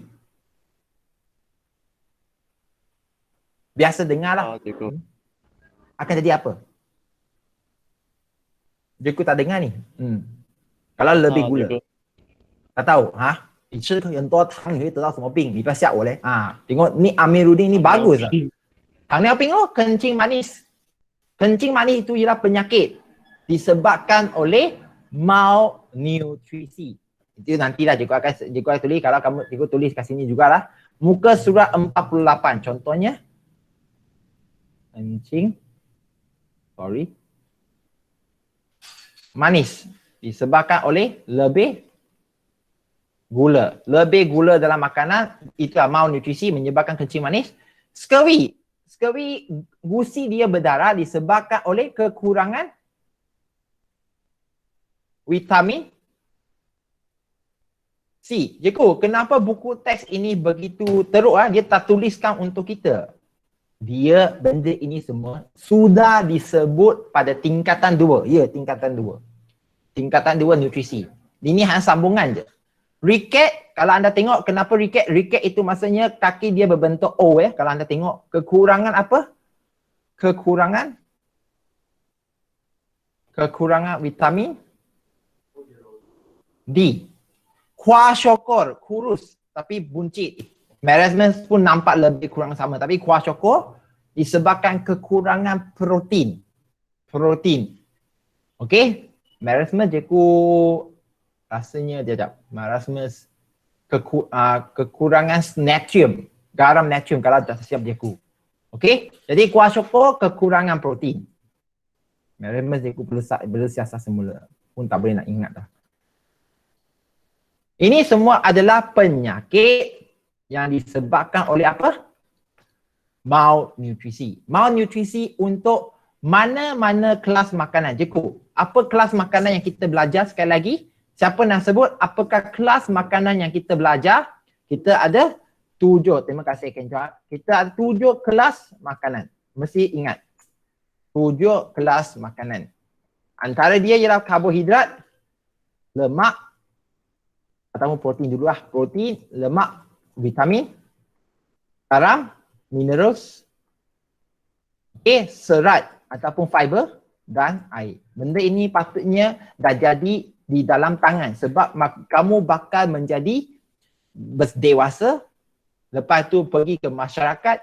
Biasa dengar lah. Cikgu. Akan jadi apa? Cikgu tak dengar ni. Kalau lebih gula. Cikgu. Tak tahu. Ha? 你吃很多糖你会得到什么病？你不要吓我嘞。tengok ni Amiruddin ni bagus lah.糖尿病oh, kencing manis. Kencing manis itu ialah penyakit disebabkan oleh malnutrisi. Itu nantilah cikgu akan tulis. Kalau kamu cikgu tulis kat sini jugalah. Muka surat 48 contohnya. Kencing. Sorry. Manis. Disebabkan oleh lebih gula. Lebih gula dalam makanan itu malnutrisi menyebabkan kencing manis. Scurvy. Scurvy gusi dia berdarah disebabkan oleh kekurangan vitamin C. Cikgu, kenapa buku teks ini begitu teruk dia tak tuliskan untuk kita? Dia benda ini semua sudah disebut pada tingkatan 2. Ya, tingkatan 2. Tingkatan 2 nutrisi. Ini hanya sambungan je. Ricket, kalau anda tengok kenapa ricket? Ricket itu maksudnya kaki dia berbentuk O ya. Kalau anda tengok kekurangan apa? Kekurangan vitamin D. Kwashiorkor, kurus tapi buncit. Marasmus pun nampak lebih kurang sama. Tapi kwashiorkor disebabkan kekurangan protein. Okey? Marasmus cikgu rasanya dia marasmus kekurangan natrium. Garam natrium kalau dah siap cikgu. Okey? Jadi kwashiorkor kekurangan protein. Marasmus cikgu perlu siasat semula. Pun tak boleh nak ingat dah. Ini semua adalah penyakit yang disebabkan oleh apa? Malnutrisi. Malnutrisi untuk mana-mana kelas makanan. Cikgu, apa kelas makanan yang kita belajar sekali lagi? Siapa nak sebut apakah kelas makanan yang kita belajar? Kita ada 7. Terima kasih Kenca. Kita ada 7 kelas makanan. Mesti ingat. 7 kelas makanan. Antara dia ialah karbohidrat, lemak, atau protein dulu lah. Protein, lemak, vitamin, garam, minerals, serat ataupun fiber dan air. Benda ini patutnya dah jadi di dalam tangan sebab kamu bakal menjadi dewasa, lepas tu pergi ke masyarakat,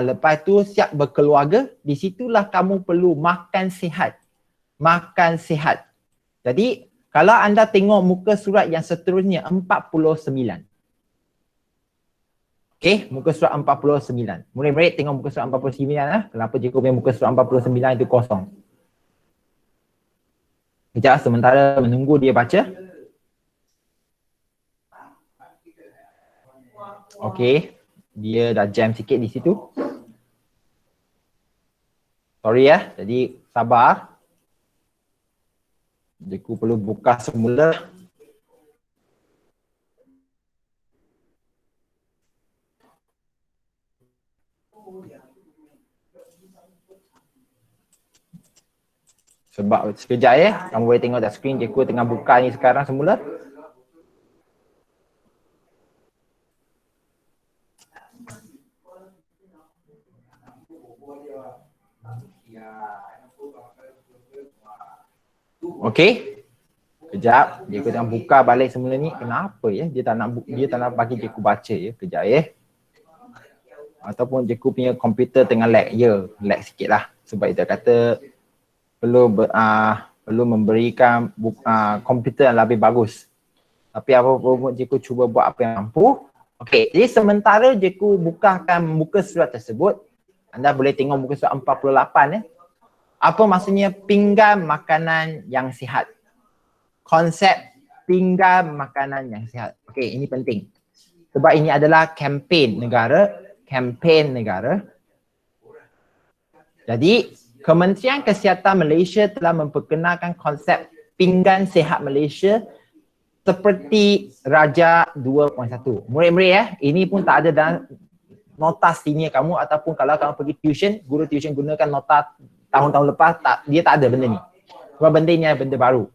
lepas tu siap berkeluarga, di situlah kamu perlu makan sihat. Makan sihat. Jadi kalau anda tengok muka surat yang seterusnya 49. Okey, muka surat 49. Murid-murid tengok muka surat 49 lah. Kenapa cikgu punya muka surat 49 itu kosong? Sekejap sementara menunggu dia baca. Okey, dia dah jam sikit di situ. Sorry ya, jadi sabar. Cikgu perlu buka semula. Sebab sekejap ya, kamu boleh tengok dah skrin cikgu tengah buka ni sekarang semula. Okey. Kejap, cikgu tengah buka balik semula ni. Kenapa ya? Dia tak nak bagi cikgu baca ya. Kejap ya. Ataupun cikgu punya komputer tengah lag. Ya, lag sikit lah. Sebab kita kata perlu memberikan komputer yang lebih bagus. Tapi apa pun cikgu cuba buat apa yang mampu. Okey, jadi sementara cikgu bukakan muka surat tersebut, anda boleh tengok muka surat 48 ya. Apa maksudnya pinggan makanan yang sihat? Konsep pinggan makanan yang sihat. Okey, ini penting. Sebab ini adalah kempen negara. Jadi, Kementerian Kesihatan Malaysia telah memperkenalkan konsep pinggan sihat Malaysia seperti Raja 2.1. Murid-murid ya, ini pun tak ada dalam nota senior kamu ataupun kalau kamu pergi tuition, guru tuition gunakan nota tahun-tahun lepas, dia tak ada benda ni. Sebab benda ni benda baru.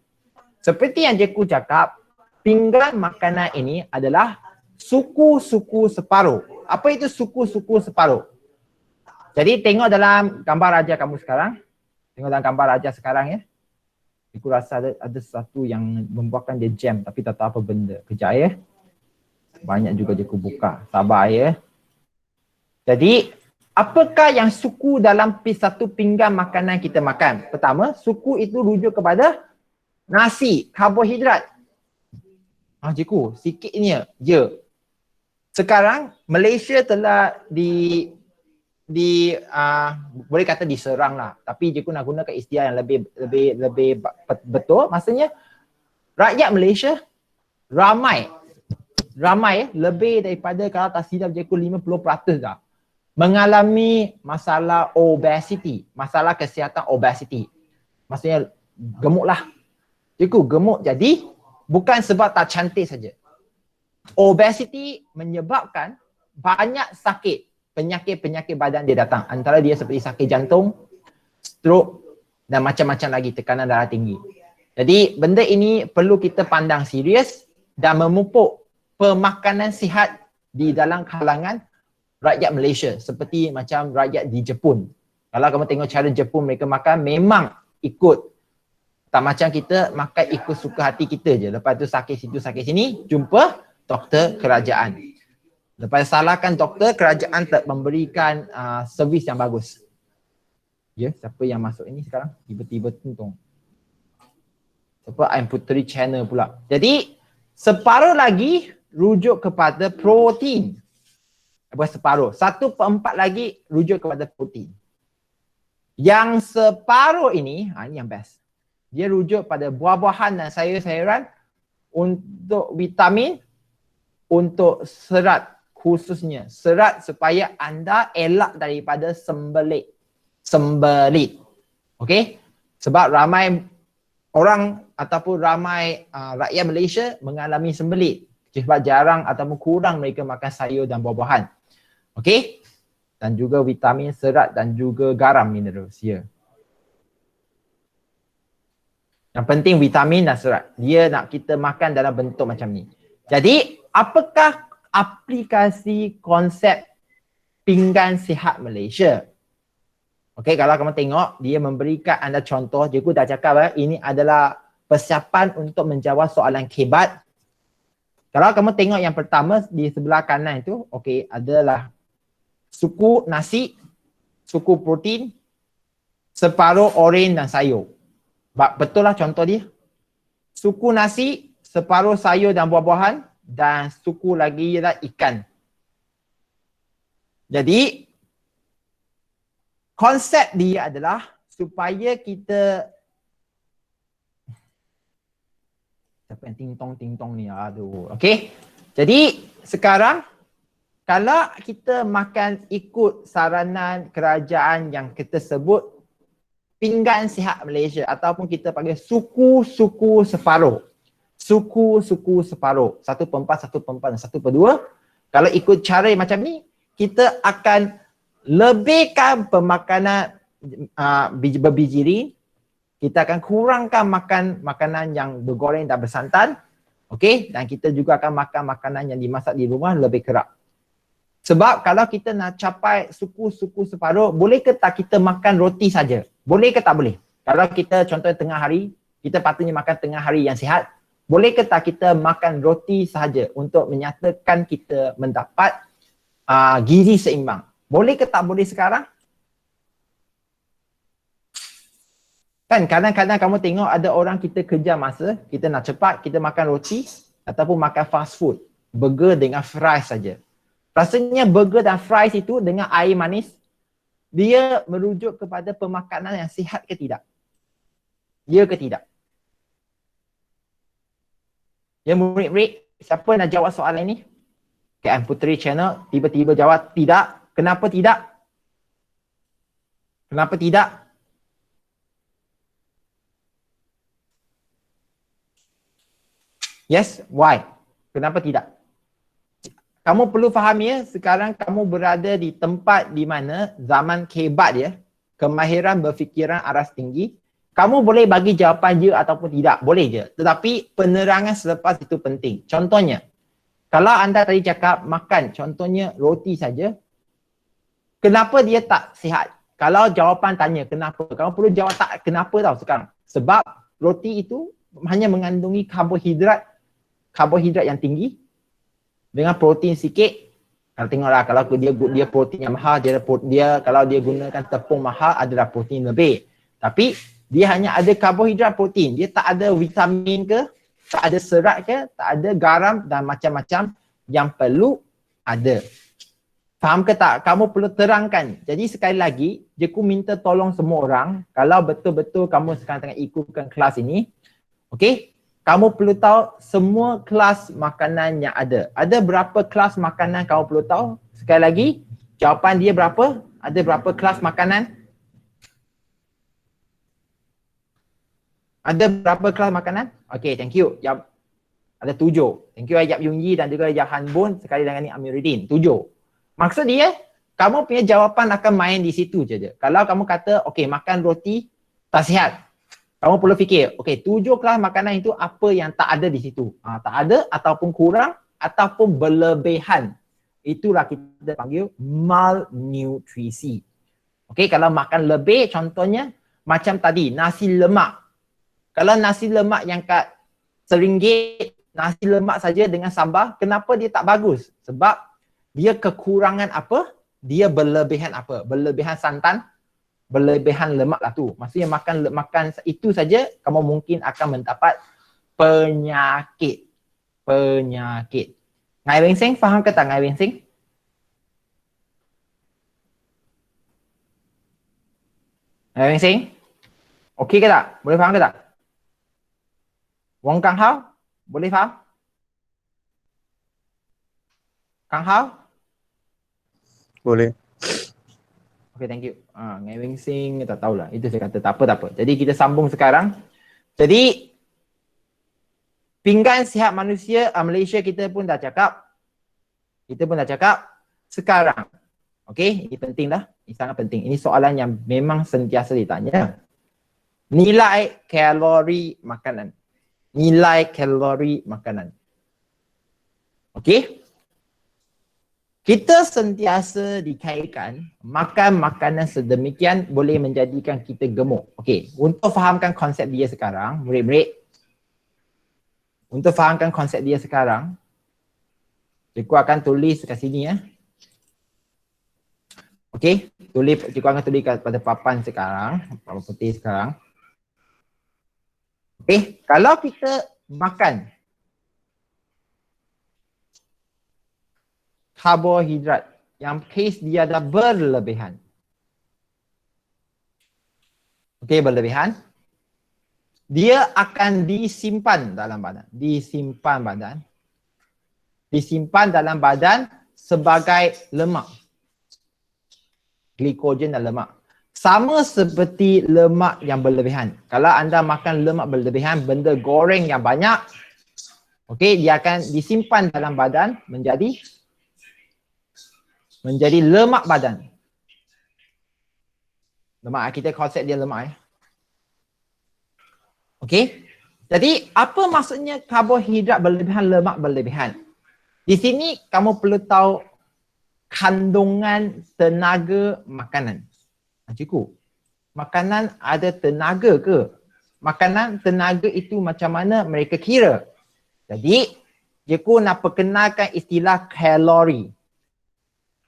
Seperti yang cikgu cakap, pinggan makanan ini adalah suku-suku separuh. Apa itu suku-suku separuh? Jadi tengok dalam gambar raja kamu sekarang. Tengok dalam gambar raja sekarang ya. Aku rasa ada sesuatu yang membuatkan dia jam tapi tak tahu apa benda. Kejap ya. Banyak juga cikgu buka. Sabar ya. Jadi, apakah yang suku dalam satu pinggan makanan kita makan? Pertama, suku itu rujuk kepada nasi, karbohidrat. Cikgu, sikitnya. Ya. Sekarang, Malaysia telah boleh kata diserang lah. Tapi cikgu nak gunakan istilah yang lebih betul. Maksudnya, rakyat Malaysia ramai lebih daripada kalau tak silap cikgu 50% dah mengalami masalah obesity, masalah kesihatan obesity. Maksudnya gemuk lah. Cikgu gemuk jadi bukan sebab tak cantik saja. Obesity menyebabkan banyak sakit, penyakit-penyakit badan dia datang. Antara dia seperti sakit jantung, stroke dan macam-macam lagi, tekanan darah tinggi. Jadi benda ini perlu kita pandang serius dan memupuk pemakanan sihat di dalam kalangan rakyat Malaysia seperti macam rakyat di Jepun. Kalau kamu tengok cara Jepun mereka makan memang ikut, tak macam kita makan ikut suka hati kita je. Lepas tu sakit situ sakit sini, jumpa doktor kerajaan. Lepas salahkan doktor, kerajaan tak memberikan servis yang bagus. Ya, siapa yang masuk ini sekarang? Tiba-tiba tuntung. Siapa? I'm Puteri Channel pula. Jadi separuh lagi rujuk kepada protein. Separuh. 1/4 lagi rujuk kepada protein. Yang separuh ini yang best. Dia rujuk pada buah-buahan dan sayur-sayuran untuk vitamin, untuk serat, khususnya serat supaya anda elak daripada sembelit. Okey? Sebab ramai orang ataupun ramai rakyat Malaysia mengalami sembelit. Sebab jarang ataupun kurang mereka makan sayur dan buah-buahan. Okey? Dan juga vitamin, serat dan juga garam minerals. Ya. Yang penting vitamin dan serat. Dia nak kita makan dalam bentuk macam ni. Jadi, apakah aplikasi konsep pinggan sihat Malaysia? Okey, kalau kamu tengok, dia memberikan anda contoh. Cikgu dah cakap, ini adalah persiapan untuk menjawab soalan kebat. Kalau kamu tengok yang pertama di sebelah kanan itu, okey, adalah suku nasi, suku protein, separuh oren dan sayur. Betul lah contoh dia. Suku nasi, separuh sayur dan buah-buahan, dan suku lagi ialah ikan. Jadi, konsep dia adalah supaya kita... Siapa yang ting-tong ni? Aduh. Okey. Jadi, sekarang kalau kita makan ikut saranan kerajaan yang kita sebut pinggan sihat Malaysia ataupun kita panggil suku-suku separuh. Suku-suku separuh. 1/4, 1/4 dan 1/2. Kalau ikut cara macam ni, kita akan lebihkan pemakanan berbiji. Kita akan kurangkan makan makanan yang bergoreng dan bersantan. Okey, dan kita juga akan makan makanan yang dimasak di rumah lebih kerap. Sebab kalau kita nak capai suku-suku separuh, boleh ke tak kita makan roti saja? Boleh ke tak boleh? Kalau kita contoh tengah hari, kita patutnya makan tengah hari yang sihat. Boleh ke tak kita makan roti sahaja untuk menyatakan kita mendapat gizi seimbang? Boleh ke tak boleh sekarang? Kan kadang-kadang kamu tengok ada orang kita kejar masa, kita nak cepat, kita makan roti ataupun makan fast food. Burger dengan fries saja. Rasanya burger dan fries itu dengan air manis, dia merujuk kepada pemakanan yang sihat ke tidak? Ya ke tidak? Ya murid-murid, siapa nak jawab soalan ini? KM Puteri Channel tiba-tiba jawab tidak. Kenapa tidak? Kenapa tidak? Yes, why? Kenapa tidak? Kamu perlu faham ya, sekarang kamu berada di tempat di mana zaman kebat ya, kemahiran berfikiran aras tinggi. Kamu boleh bagi jawapan ya ataupun tidak, boleh je. Tetapi penerangan selepas itu penting. Contohnya, kalau anda tadi cakap makan, contohnya roti saja, kenapa dia tak sihat? Kalau jawapan tanya kenapa, kamu perlu jawab tak kenapa tau sekarang. Sebab roti itu hanya mengandungi karbohidrat yang tinggi dengan protein sikit. Kalau tengoklah, kalau dia protein yang mahal, dia kalau dia gunakan tepung mahal adalah protein lebih. Tapi dia hanya ada karbohidrat protein, dia tak ada vitamin ke, tak ada serat ke, tak ada garam dan macam-macam yang perlu ada. Faham ke tak? Kamu perlu terangkan. Jadi sekali lagi, Jeku minta tolong semua orang, kalau betul-betul kamu sekarang tengah ikutkan kelas ini, okey, kamu perlu tahu semua kelas makanan yang ada. Ada berapa kelas makanan kamu perlu tahu? Sekali lagi, jawapan dia berapa? Ada berapa kelas makanan? Ada berapa kelas makanan? Okay, thank you. Yap. Ada 7. Thank you Yap Yung Yi dan juga Yap Han Bun sekali dengan ni Amiruddin. 7. Maksud dia, kamu punya jawapan akan main di situ je. Kalau kamu kata, okay, makan roti tak sihat. Kamu perlu fikir, okay, 7 kelas makanan itu apa yang tak ada di situ? Tak ada ataupun kurang ataupun berlebihan. Itulah kita panggil malnutrisi. Okay, kalau makan lebih, contohnya macam tadi, nasi lemak. Kalau nasi lemak yang kat RM1, nasi lemak saja dengan sambal, kenapa dia tak bagus? Sebab dia kekurangan apa? Dia berlebihan apa? Berlebihan santan, berlebihan lemak lah tu. Maksudnya makan itu saja, kamu mungkin akan mendapat penyakit. Penyakit. Ngai Weng Seng, faham ke tak Ngai Weng Seng? Ngai Weng Seng? Okey ke tak? Boleh faham ke tak? Wong Kang Hao, boleh faham? Kang Hao? Boleh. Okay, thank you. Ngai Weng Sing, tak tahulah. Itu saya kata tak apa. Jadi kita sambung sekarang. Jadi, pinggan sihat manusia Malaysia kita pun dah cakap. Sekarang. Okay, ini penting dah. Ini sangat penting. Ini soalan yang memang sentiasa ditanya. Nilai kalori makanan. Nilai kalori makanan. Okey? Kita sentiasa dikaitkan makan makanan sedemikian boleh menjadikan kita gemuk. Okey, untuk fahamkan konsep dia sekarang, murid-murid. Untuk fahamkan konsep dia sekarang, cikgu akan tulis kat sini ya. Okey, cikgu akan tulis pada papan sekarang, papan putih sekarang. Kalau kita makan karbohidrat yang case dia dah berlebihan. Okey, berlebihan. Dia akan disimpan dalam badan. Disimpan dalam badan sebagai lemak. Glikogen dan lemak. Sama seperti lemak yang berlebihan. Kalau anda makan lemak berlebihan, benda goreng yang banyak, okey, dia akan disimpan dalam badan menjadi lemak badan. Lemak, kita konsep dia lemak. Okey. Jadi apa maksudnya karbohidrat berlebihan, lemak berlebihan? Di sini kamu perlu tahu kandungan tenaga makanan. Cikgu, makanan ada tenaga ke? makanan, tenaga itu macam mana mereka kira. Jadi, cikgu nak perkenalkan istilah kalori.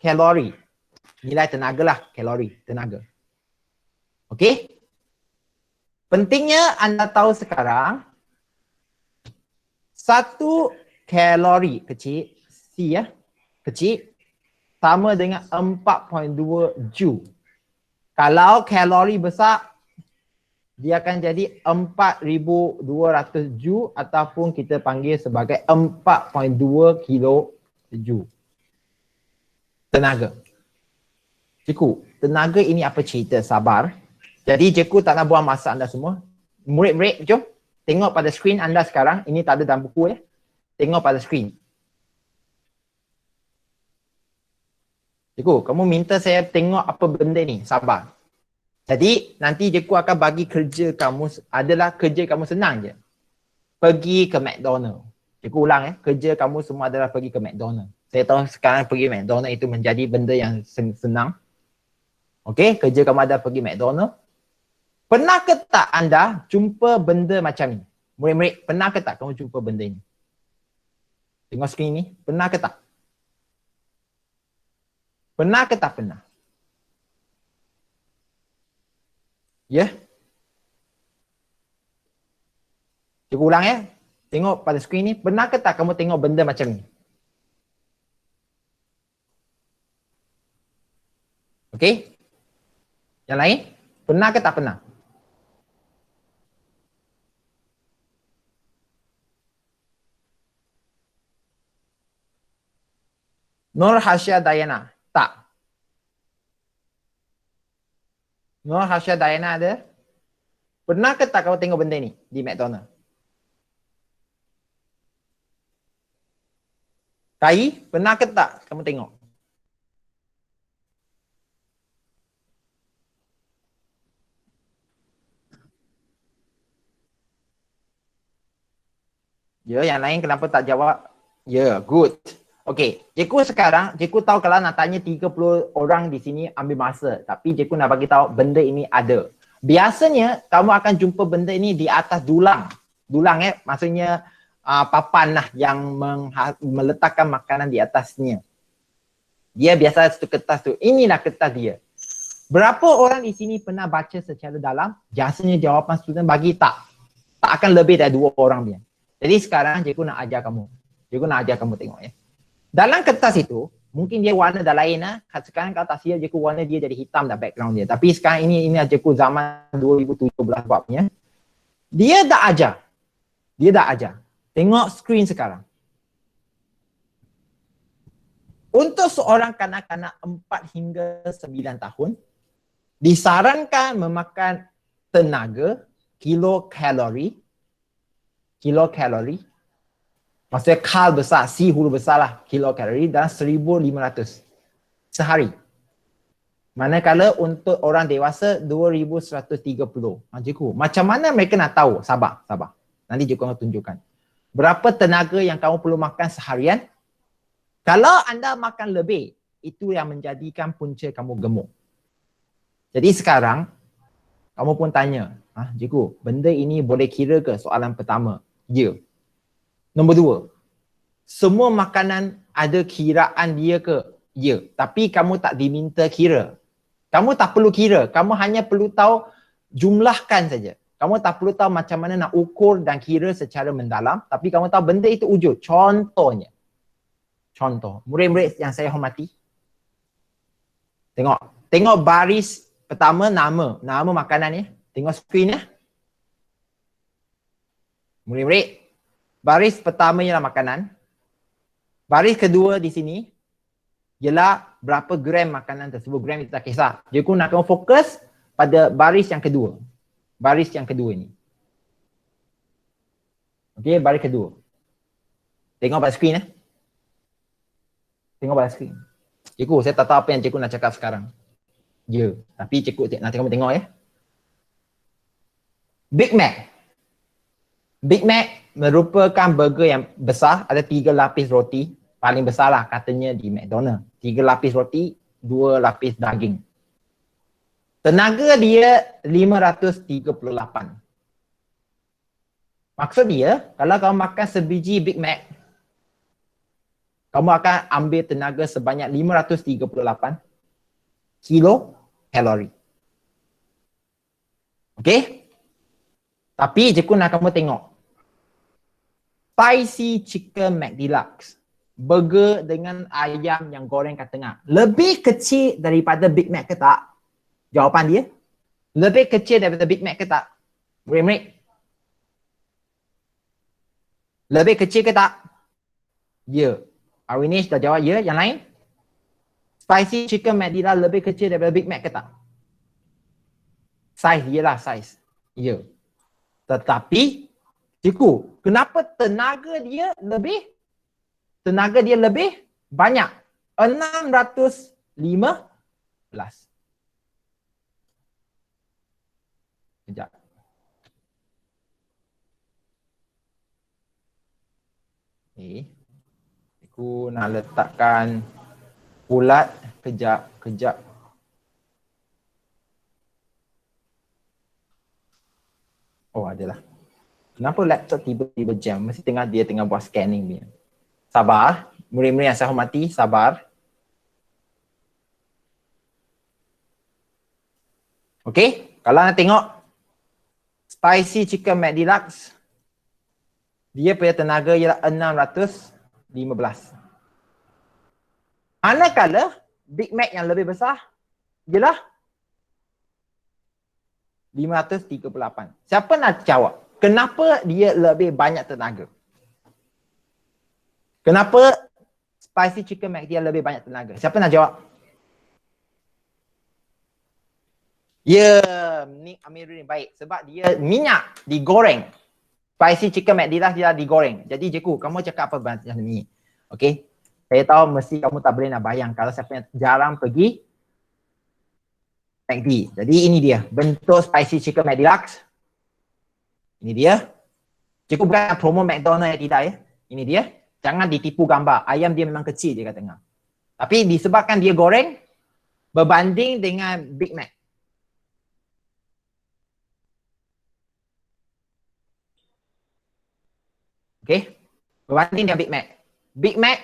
Kalori. Nilai tenaga lah, kalori, tenaga. Okey? Pentingnya anda tahu sekarang, 1 kalori kecil, C ya, kecil, sama dengan 4.2 joule. Kalau kalori besar, dia akan jadi 4,200 joule ataupun kita panggil sebagai 4.2 kilo joule. Tenaga. Cikgu, tenaga ini apa cerita? Sabar. Jadi cikgu tak nak buang masa anda semua. Murid-murid, jom. Tengok pada skrin anda sekarang. Ini tak ada dalam buku ya. Tengok pada skrin. Cikgu, kamu minta saya tengok apa benda ni. Sabar. Jadi nanti cikgu akan bagi kerja kamu adalah kerja kamu senang je. Pergi ke McDonald. Cikgu ulang ya. Kerja kamu semua adalah pergi ke McDonald. Saya tahu sekarang pergi McDonald itu menjadi benda yang senang. Okey, kerja kamu ada pergi McDonald. Pernah ke tak anda jumpa benda macam ni? Murid-murid, pernah ke tak kamu jumpa benda ni? Tengok skrin ni, pernah ke tak? Pernah ke tak pernah? Ya? Cikgu ulang ya. Tengok pada skrin ni, pernah ke tak kamu tengok benda macam ni? Okey? Yang lain, pernah ke tak pernah? Nur Hasya Dayana, tak. Nur Hasya Dayana ada? Pernah ke tak kamu tengok benda ni di McDonald? Kai, pernah ke tak kamu tengok? Ya, yang lain kenapa tak jawab? Ya, good. Okey, cikgu sekarang, cikgu tahu kalau nak tanya 30 orang di sini ambil masa. Tapi cikgu nak bagi tahu benda ini ada. Biasanya kamu akan jumpa benda ini di atas dulang. Dulang maksudnya papan lah yang meletakkan makanan di atasnya. Dia biasa satu kertas tu. Inilah kertas dia. Berapa orang di sini pernah baca secara dalam? Biasanya jawapan student bagi tak. Tak akan lebih dari 2 orang dia. Jadi sekarang cikgu nak ajar kamu. Cikgu nak ajar kamu tengok ya. Dalam kertas itu, mungkin dia warna dah lain lah. Sekarang kalau tak silap cikgu warna dia jadi hitam dah background dia. Tapi sekarang ini cikgu zaman 2017 buatnya. Dia dah ajar. Dia dah ajar. Tengok skrin sekarang. Untuk seorang kanak-kanak 4 hingga 9 tahun, disarankan memakan tenaga kilokalori. Kilokalori. Maksudnya kal besar, C huruf besar lah, kilokalori dan 1,500 sehari. Manakala untuk orang dewasa 2,130. Cikgu, macam mana mereka nak tahu? Sabar. Nanti cikgu akan tunjukkan. Berapa tenaga yang kamu perlu makan seharian? Kalau anda makan lebih, itu yang menjadikan punca kamu gemuk. Jadi sekarang, kamu pun tanya, cikgu, benda ini boleh kira ke soalan pertama? Ya. Nombor 2, semua makanan ada kiraan dia ke? Ya. Tapi kamu tak diminta kira. Kamu tak perlu kira. Kamu hanya perlu tahu jumlahkan saja. Kamu tak perlu tahu macam mana nak ukur dan kira secara mendalam. Tapi kamu tahu benda itu wujud. Contohnya. Contoh. Murid-murid yang saya hormati. Tengok baris pertama nama. Nama makanan ni. Tengok skrin ya. Murid-murid. Baris pertama ialah makanan. Baris kedua di sini ialah berapa gram makanan tersebut. Gram kita tak kisah. Cikgu nak kamu fokus pada baris yang kedua. Baris yang kedua ni. Okey, baris kedua. Tengok pada skrin Tengok pada skrin. Cikgu, saya tak tahu apa yang cikgu nak cakap sekarang. Ya, tapi cikgu nanti kamu tengok ya. Big Mac. Big Mac merupakan burger yang besar, ada 3 lapis roti. Paling besar lah katanya di McDonald. 3 lapis roti, 2 lapis daging. Tenaga dia 538. Maksud dia, kalau kamu makan sebiji Big Mac, kamu akan ambil tenaga sebanyak 538 kilo kalori. Okey? Tapi Cikgu nak kamu tengok. Spicy Chicken McDeluxe. Burger dengan ayam yang goreng kat tengah. Lebih kecil daripada Big Mac ke tak? Jawapan dia. Lebih kecil daripada Big Mac ke tak? Murid-murid. Lebih kecil ke tak? Ya. Awinish dah jawab ya. Yang lain? Spicy Chicken McDeluxe lebih kecil daripada Big Mac ke tak? Saiz dia lah, saiz. Ya. Tetapi, Cikgu, kenapa tenaga dia lebih banyak? 615. Sekejap. Aku nak letakkan bulat. Kejap. Oh, adalah. Kenapa laptop tiba-tiba jam? Mesti dia tengah buat scanning ni. Sabar. Murid-murid yang saya hormati, sabar. Okey, kalau anda tengok Spicy Chicken McDeluxe, dia punya tenaga ialah 615. Manakala Big Mac yang lebih besar ialah 538. Siapa nak jawab? Kenapa dia lebih banyak tenaga? Kenapa Spicy Chicken Mac dia lebih banyak tenaga? Siapa nak jawab? Ya, ni Amiruddin baik. Sebab dia minyak digoreng. Spicy Chicken Mac dia digoreng. Jadi Cikgu, kamu cakap apa macam ni? Okey. Saya tahu mesti kamu tak boleh nak bayang kalau siapa yang jarang pergi McD. Jadi ini dia, bentuk Spicy Chicken McDeluxe. Ini dia. Cikgu bukan promo McDonald yang tidak ya. Ini dia. Jangan ditipu gambar. Ayam dia memang kecil dia kat tengah. Tapi disebabkan dia goreng berbanding dengan Big Mac. Okey. Berbanding dengan Big Mac. Big Mac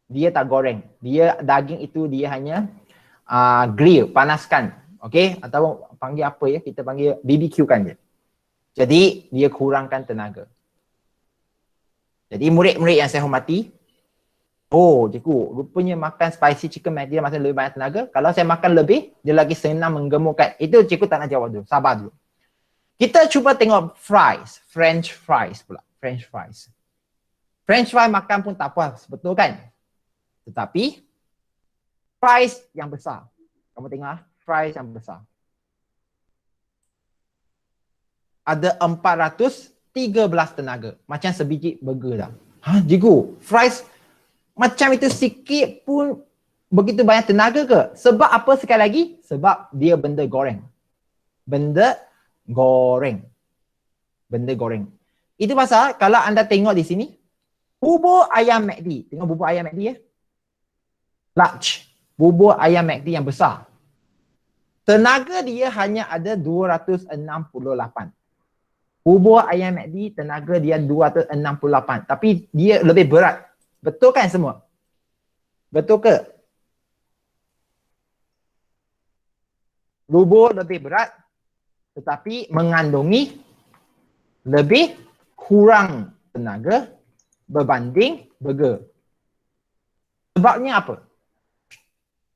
dia tak goreng. Dia daging itu dia hanya grill, panaskan. Okey, atau panggil apa ya? Kita panggil BBQ kan je. Jadi dia kurangkan tenaga. Jadi murid-murid yang saya hormati, oh Cikgu, rupanya makan spicy chicken dia masih lebih banyak tenaga. Kalau saya makan lebih, dia lagi senang menggemukkan. Itu Cikgu tak nak jawab dulu. Sabar dulu. Kita cuba tengok fries, French fries pula. French fries. French fries makan pun tak puas, betul kan? Tetapi fries yang besar. Kamu tengok fries yang besar. Ada 413 tenaga. Macam sebiji burger dah. Cikgu, fries macam itu sikit pun begitu banyak tenaga ke? Sebab apa sekali lagi? Sebab dia benda goreng. Benda goreng. Itu pasal kalau anda tengok di sini, bubur ayam McD. Tengok bubur ayam McD ya. Large. Bubur ayam McD yang besar. Tenaga dia hanya ada 268. Bubur ayam McD tenaga dia 268. Tapi dia lebih berat. Betul kan semua? Betul ke? Bubur lebih berat tetapi mengandungi lebih kurang tenaga berbanding burger. Sebabnya apa?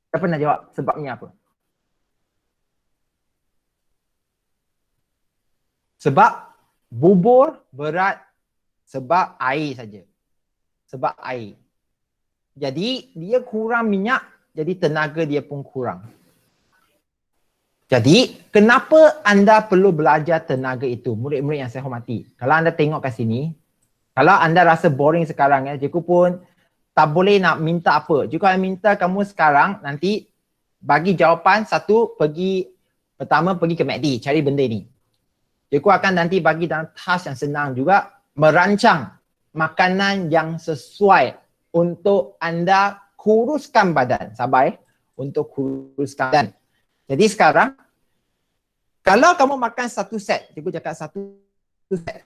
Siapa nak jawab sebabnya apa? Sebab bubur berat sebab air saja. Sebab air. Jadi dia kurang minyak, jadi tenaga dia pun kurang. Jadi kenapa anda perlu belajar tenaga itu? Murid-murid yang saya hormati. Kalau anda tengok kat sini, kalau anda rasa boring sekarang ya, cikgu pun tak boleh nak minta apa. Cikgu akan minta kamu sekarang nanti bagi jawapan satu, pertama pergi ke McD, cari benda ni. Cikgu akan nanti bagi dalam task yang senang juga, merancang makanan yang sesuai untuk anda kuruskan badan. Sabar untuk kuruskan badan. Jadi sekarang, kalau kamu makan satu set, cikgu cakap satu set.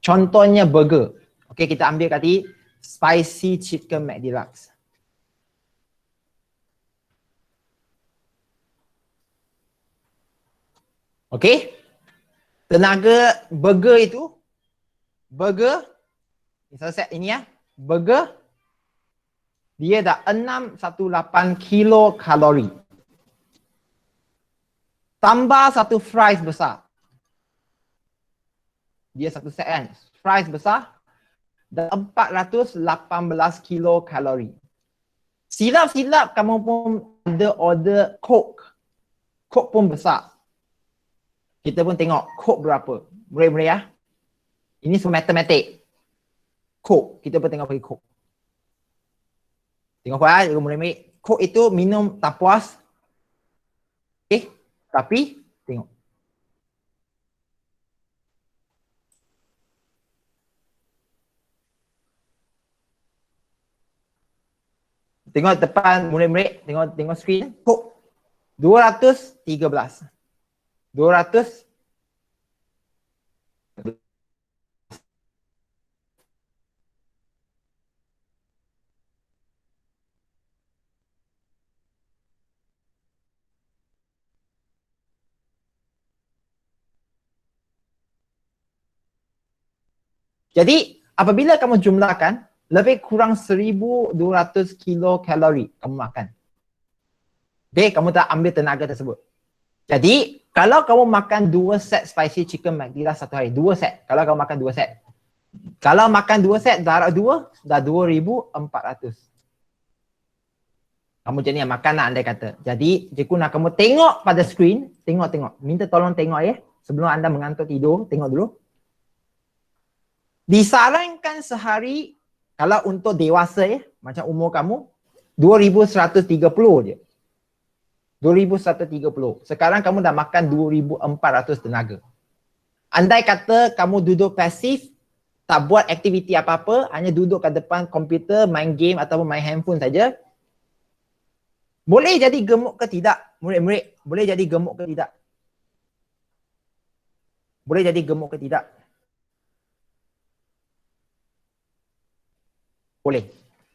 Contohnya burger. Okey, kita ambil tadi spicy chicken McDeluxe. Okey. Tenaga burger itu, set ini ya, burger dia dah 618 kilokalori. Tambah satu fries besar. Dia satu set kan, fries besar dah 418 kilokalori. Silap-silap kamu pun ada order Coke. Coke pun besar. Kita pun tengok Coke berapa. Boleh ya? Ini semua matematik. Coke, kita pun tengok bagi Coke. Tengok apa ya, boleh. Coke itu minum tak puas. Tapi tengok. Tengok depan murid-murid, tengok skrin. Coke 213. 200. Jadi apabila kamu jumlahkan, lebih kurang 1200 kilokalori kamu makan. Okay, kamu tak ambil tenaga tersebut. Jadi kalau kamu makan 2 set spicy chicken McDeluxe satu hari, 2 set. Kalau kamu makan 2 set. Kalau makan 2 set darab 2, dah 2400. Kamu jadi yang makan lah andai kata. Jadi cikgu nak kamu tengok pada skrin, tengok. Minta tolong tengok ya. Sebelum anda mengantuk tidur, tengok dulu. Disarankan sehari, kalau untuk dewasa ya, macam umur kamu, 2130 je. 2130. Sekarang kamu dah makan 2400 tenaga. Andai kata kamu duduk pasif, tak buat aktiviti apa-apa, hanya duduk kat depan komputer, main game ataupun main handphone saja, boleh jadi gemuk ke tidak? Murid-murid, boleh jadi gemuk ke tidak? Boleh jadi gemuk ke tidak? Boleh.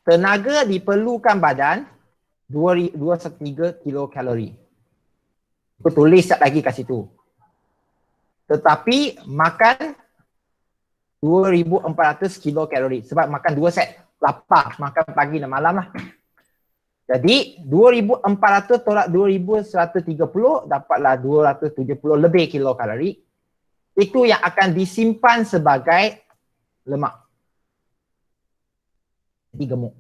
Tenaga diperlukan badan 213 kilokalori. Aku tulis lagi kat situ. Tetapi makan 2400 kilokalori sebab makan 2 set. Lapar, makan pagi dan malam lah. Jadi 2400 tolak 2130 dapatlah 270 lebih kilokalori. Itu yang akan disimpan sebagai lemak. Jadi gemuk.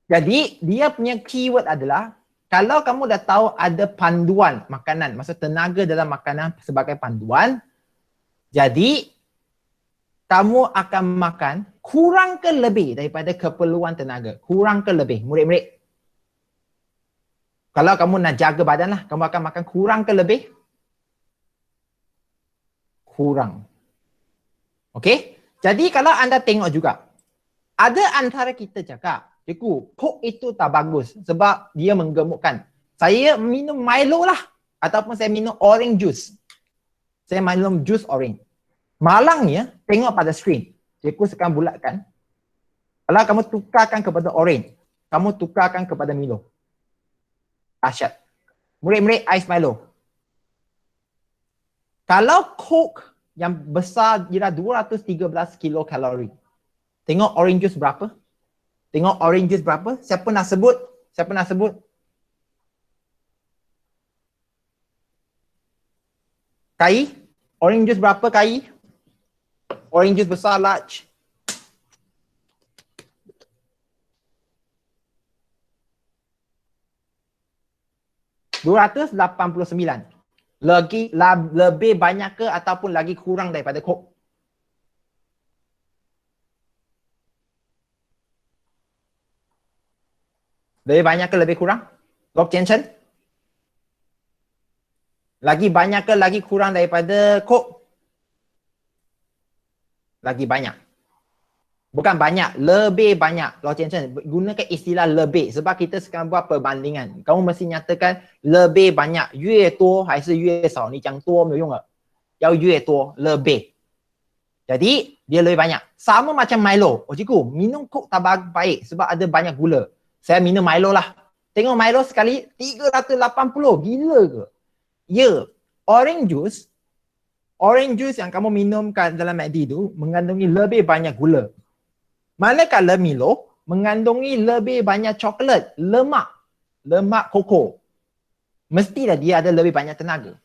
Jadi dia punya keyword adalah kalau kamu dah tahu ada panduan makanan, maksud tenaga dalam makanan sebagai panduan, jadi kamu akan makan kurang ke lebih daripada keperluan tenaga. Kurang ke lebih, murid-murid. Kalau kamu nak jaga badan lah, kamu akan makan kurang ke lebih? Kurang. Okey? Jadi kalau anda tengok juga, ada antara kita cakap, cikgu, Coke itu tak bagus sebab dia menggemukkan. Saya minum Milo lah. Ataupun saya minum orange juice. Saya minum jus orange. Malangnya, tengok pada skrin. Cikgu sekarang bulatkan. Kalau kamu tukarkan kepada orange, kamu tukarkan kepada Milo. Asyad. Murid-murid ais Milo. Kalau Coke yang besar kira 213 kilokalori. Tengok orange juice berapa? Tengok orange juice berapa? Siapa nak sebut? Siapa nak sebut? Kai? Orange juice berapa Kai? Orange juice besar large. $289. Lebih banyak ke ataupun lagi kurang daripada Coke? Lebih banyak ke lebih kurang? Gok Jensen? Lagi banyak ke lagi kurang daripada Coke? Lagi banyak. Bukan banyak, lebih banyak. Gok Jensen, gunakan istilah lebih sebab kita sekarang buat perbandingan. Kamu mesti nyatakan lebih banyak. 越多还是越少？你讲多没有用了。要越多，lebih. Jadi dia lebih banyak. Sama macam Milo. Oh cikgu, minum Coke tak baik sebab ada banyak gula. Saya minum Milo lah. Tengok Milo sekali 380. Gila ke? Ya. Orange juice yang kamu minumkan dalam McD tu mengandungi lebih banyak gula. Manakala Milo mengandungi lebih banyak coklat, lemak koko. Mestilah dia ada lebih banyak tenaga.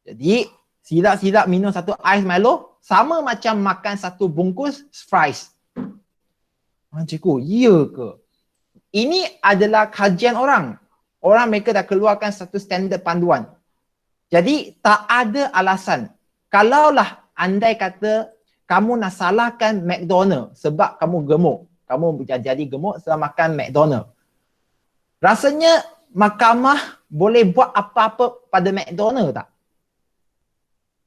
Jadi silap-silap minum satu ais Milo sama macam makan satu bungkus fries. Cikgu, ya ke? Ini adalah kajian orang. Orang mereka dah keluarkan satu standard panduan. Jadi tak ada alasan. Kalaulah andai kata kamu nak salahkan McDonald sebab kamu gemuk. Kamu jadi gemuk sebab makan McDonald. Rasanya mahkamah boleh buat apa-apa pada McDonald tak?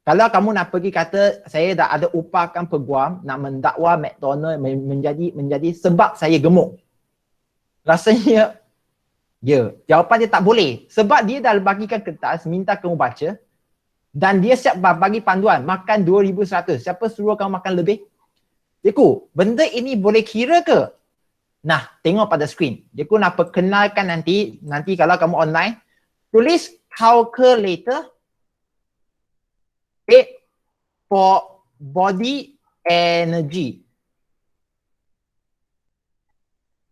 Kalau kamu nak pergi kata saya dah ada upakan peguam nak mendakwa McDonald menjadi sebab saya gemuk. Rasanya ya, jawapan dia tak boleh. Sebab dia dah bagikan kertas, minta kamu baca dan dia siap bagi panduan, makan 2100. Siapa suruh kamu makan lebih? Cikgu, benda ini boleh kira ke? Nah, tengok pada skrin. Cikgu nak perkenalkan nanti kalau kamu online, tulis calculator for body energy.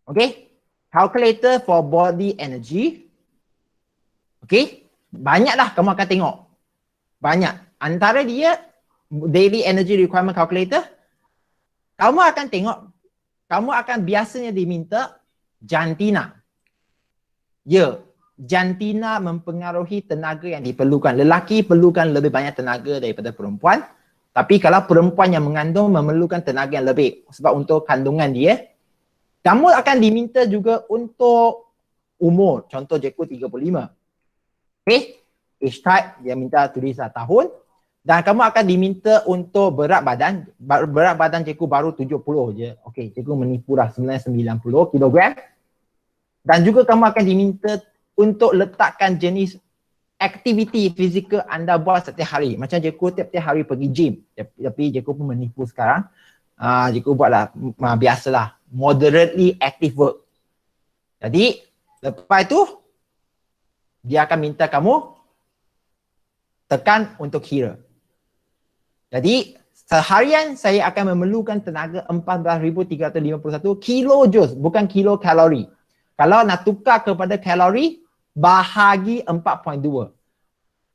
Okay? Calculator for body energy. Okay? Banyaklah kamu akan tengok. Banyak. Antara dia, daily energy requirement calculator, kamu akan tengok, kamu akan biasanya diminta jantina. Ya, jantina mempengaruhi tenaga yang diperlukan. Lelaki perlukan lebih banyak tenaga daripada perempuan. Tapi kalau perempuan yang mengandung memerlukan tenaga yang lebih. Sebab untuk kandungan dia, kamu akan diminta juga untuk umur. Contoh cikgu 35. Okay. Age type dia minta tulis tahun. Dan kamu akan diminta untuk berat badan. Berat badan cikgu baru 70 je. Okay, cikgu menipu lah 90 kilogram. Dan juga kamu akan diminta untuk letakkan jenis aktiviti fizikal anda buat setiap hari. Macam cikgu tiap-tiap hari pergi gym. Tapi cikgu pun menipu sekarang. Cikgu buatlah biasalah. Moderately active work. Jadi, lepas itu, dia akan minta kamu tekan untuk kira. Jadi, seharian saya akan memerlukan tenaga 14,351 kilojoule, bukan kilokalori. Kalau nak tukar kepada kalori, bahagi 4.2.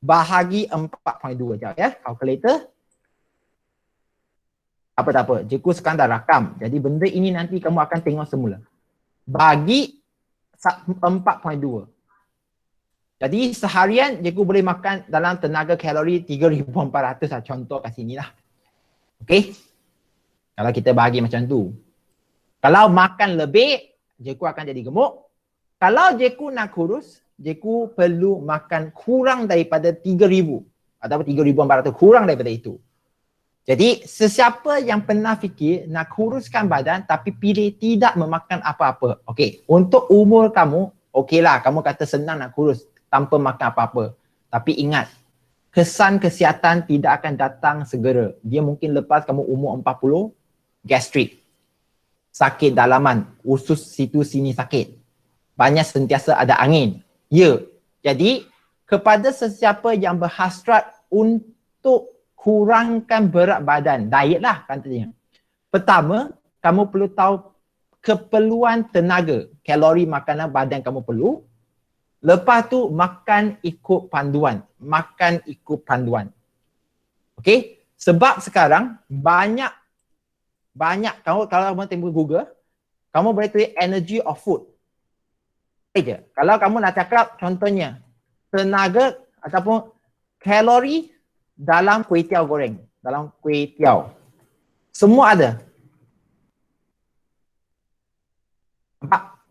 Bahagi 4.2. Sekejap ya, calculator. Apa tak apa, cikgu sekarang dah rakam. Jadi benda ini nanti kamu akan tengok semula. Bagi 4.2. Jadi seharian cikgu boleh makan dalam tenaga kalori 3,400 lah. Contoh kat sini lah. Okay. Kalau kita bahagi macam tu. Kalau makan lebih, cikgu akan jadi gemuk. Kalau cikgu nak kurus, cikgu perlu makan kurang daripada 3,000. Ataupun 3,400. Kurang daripada itu. Jadi sesiapa yang pernah fikir nak kuruskan badan tapi pilih tidak memakan apa-apa. Okey, untuk umur kamu, okeylah kamu kata senang nak kurus tanpa makan apa-apa. Tapi ingat, kesan kesihatan tidak akan datang segera. Dia mungkin lepas kamu umur 40, gastrik, sakit dalaman, usus situ sini sakit. Banyak sentiasa ada angin. Ya, jadi kepada sesiapa yang berhasrat untuk kurangkan berat badan, diet lah katanya. Pertama, kamu perlu tahu keperluan tenaga, kalori makanan badan kamu perlu. Lepas tu makan ikut panduan. Makan ikut panduan. Okey? Sebab sekarang banyak kalau kamu tengok Google, kamu boleh tulis energy of food. Je. Kalau kamu nak cakap contohnya tenaga ataupun kalori dalam kuih tiaw goreng, dalam kuih tiaw. Semua ada. Nampak?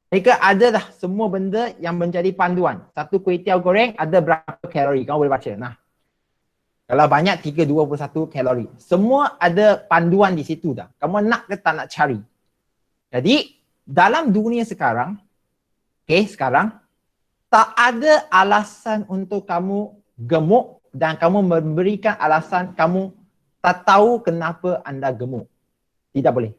Mereka ada dah semua benda yang menjadi panduan. Satu kuih tiaw goreng ada berapa kalori, kamu boleh baca. Nah, kalau banyak 321 kalori. Semua ada panduan di situ dah. Kamu nak ke tak nak cari. Jadi, dalam dunia sekarang, sekarang, tak ada alasan untuk kamu gemuk dan kamu memberikan alasan kamu tak tahu kenapa anda gemuk. Tidak boleh.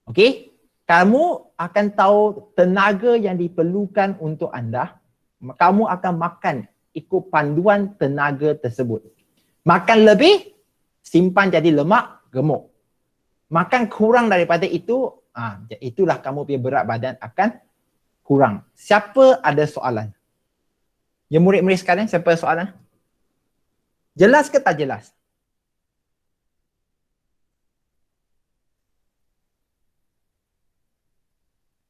Okey? Kamu akan tahu tenaga yang diperlukan untuk anda. Kamu akan makan ikut panduan tenaga tersebut. Makan lebih, simpan jadi lemak, gemuk. Makan kurang daripada itu, itulah kamu punya berat badan akan kurang. Siapa ada soalan? Ya murid-murid sekalian, siapa ada soalan? Jelas ke tak jelas?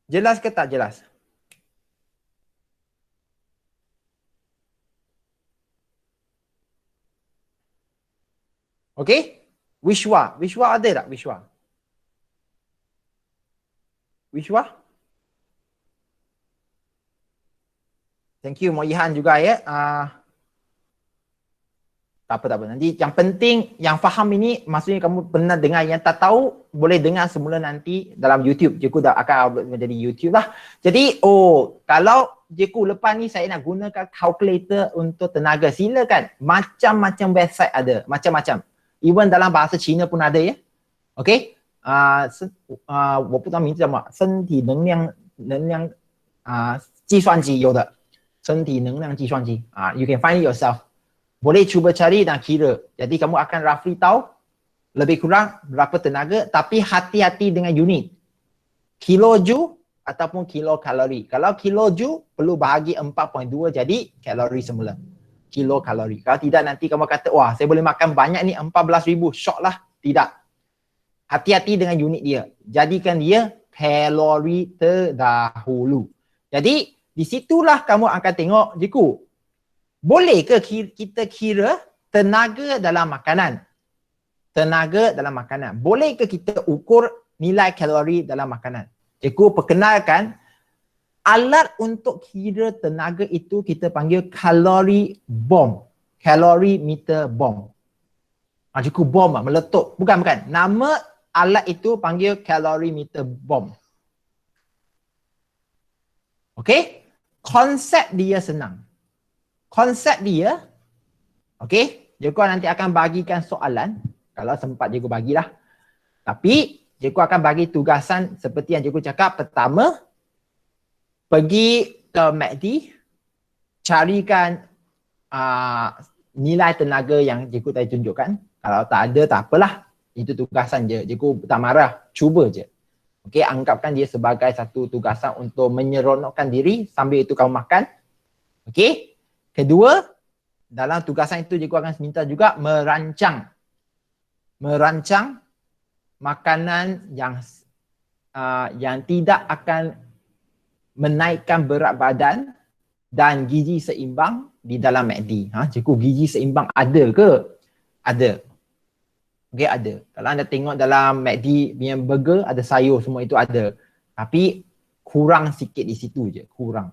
Jelas ke tak jelas? Okey? Wishwa. Wishwa ada tak? Wishwa? Wishwa? Thank you Mo Ihan juga ya. Tak apa. Nanti yang penting yang faham ini maksudnya kamu pernah dengar, yang tak tahu boleh dengar semula nanti dalam YouTube. Cikgu dah akan upload menjadi YouTube lah. Jadi kalau cikgu lepas ni saya nak gunakan calculator untuk tenaga, silakan. Macam-macam website ada, macam-macam. Even dalam bahasa Cina pun ada ya. Okay? 我不知道名字叫什么，身体能量计算机有的，身体能量计算机you can find it yourself. Boleh cuba cari dan kira. Jadi kamu akan roughly tahu lebih kurang berapa tenaga, tapi hati-hati dengan unit. Kilojoule ataupun kilokalori. Kalau kilojoule perlu bahagi 4.2 jadi kalori semula. Kilokalori. Kalau tidak nanti kamu kata, wah saya boleh makan banyak ni 14,000, syok lah. Tidak. Hati-hati dengan unit dia. Jadikan dia kalori terdahulu. Jadi disitulah kamu akan tengok, Jiku, boleh ke kita kira tenaga dalam makanan? Tenaga dalam makanan. Boleh ke kita ukur nilai kalori dalam makanan? Cikgu perkenalkan, alat untuk kira tenaga itu kita panggil kalori bom. Kalori meter bom. Cikgu bom meletup. Bukan. Nama alat itu panggil kalori meter bom. Okey? Konsep dia senang. Konsep dia, okey, cikgu nanti akan bagikan soalan. Kalau sempat cikgu bagilah. Tapi cikgu akan bagi tugasan seperti yang cikgu cakap. Pertama, pergi ke MACD, carikan nilai tenaga yang cikgu tadi tunjukkan. Kalau tak ada, tak apalah. Itu tugasan je. Cikgu tak marah. Cuba je. Okey, anggapkan dia sebagai satu tugasan untuk menyeronokkan diri sambil itu kamu makan. Okey. Kedua, dalam tugasan itu cikgu akan minta juga merancang makanan yang tidak akan menaikkan berat badan dan gizi seimbang di dalam MACD. Cikgu, gizi seimbang ada ke? Ada. Okey, ada. Kalau anda tengok dalam MACD punya burger, ada sayur, semua itu ada. Tapi kurang sikit di situ je, kurang.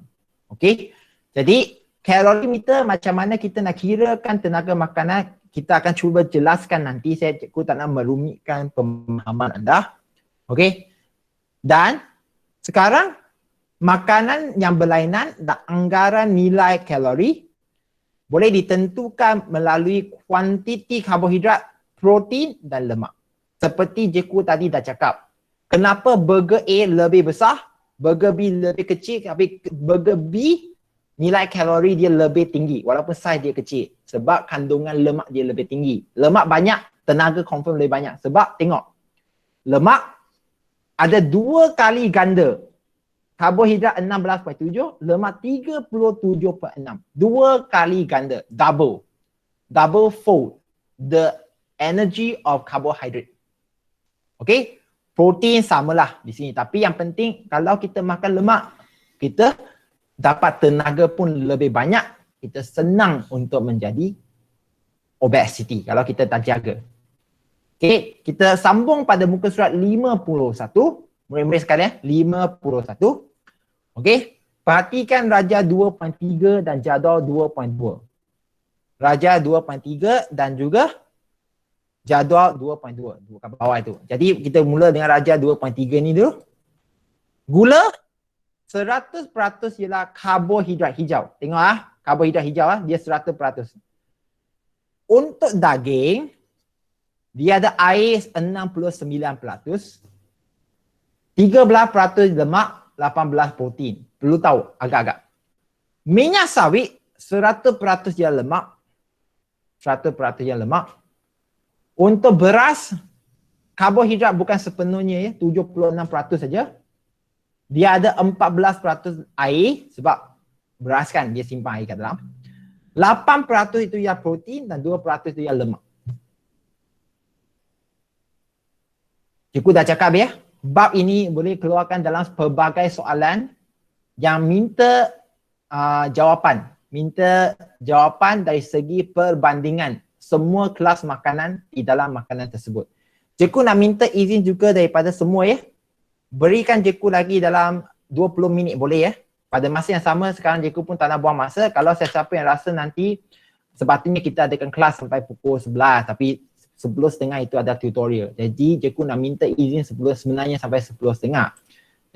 Okey. Jadi kalorimeter macam mana kita nak kirakan tenaga makanan, kita akan cuba jelaskan nanti. Cikgu tak nak merumitkan pemahaman anda. Okey. Dan sekarang makanan yang berlainan dan anggaran nilai kalori boleh ditentukan melalui kuantiti karbohidrat, protein dan lemak. Seperti cikgu tadi dah cakap. Kenapa burger A lebih besar, burger B lebih kecil, tapi burger B nilai kalori dia lebih tinggi walaupun saiz dia kecil. Sebab kandungan lemak dia lebih tinggi. Lemak banyak, tenaga confirm lebih banyak. Sebab tengok, lemak ada 2 kali ganda. Karbohidrat 16.7, lemak 37.6. 2 kali ganda, double fold the energy of carbohydrate. Okay, protein samalah di sini. Tapi yang penting kalau kita makan lemak, kita dapat tenaga pun lebih banyak. Kita senang untuk menjadi obesity kalau kita tak jaga. Okay, kita sambung pada muka surat 51. Murid-murid sekalian, 51. Okay, perhatikan raja 2.3 dan jadual 2.2. Raja 2.3 dan juga jadual 2.2. Kat bawah itu. Jadi kita mula dengan raja 2.3 ni dulu. Gula 100% ialah karbohidrat hijau. Tengok karbohidrat hijau dia 100%. Untuk daging dia ada air 69%, 13% lemak, 18 protein. Perlu tahu agak-agak. Minyak sawit 100% dia lemak, 100% dia lemak. Untuk beras, karbohidrat bukan sepenuhnya ya, 76% saja. Dia ada 14% air sebab beras kan dia simpan air kat dalam. 8% itu ia protein dan 2% itu ia lemak. Cikgu dah cakap ya, bab ini boleh keluarkan dalam pelbagai soalan yang minta jawapan. Minta jawapan dari segi perbandingan semua kelas makanan di dalam makanan tersebut. Cikgu nak minta izin juga daripada semua ya. Berikan cikgu lagi dalam 20 minit boleh ya. Pada masa yang sama sekarang cikgu pun tak nak buang masa. Kalau sesiapa yang rasa nanti sepatutnya kita adakan kelas sampai pukul 11 tapi 10.30 itu ada tutorial. Jadi cikgu nak minta izin sebenarnya sampai 10.30.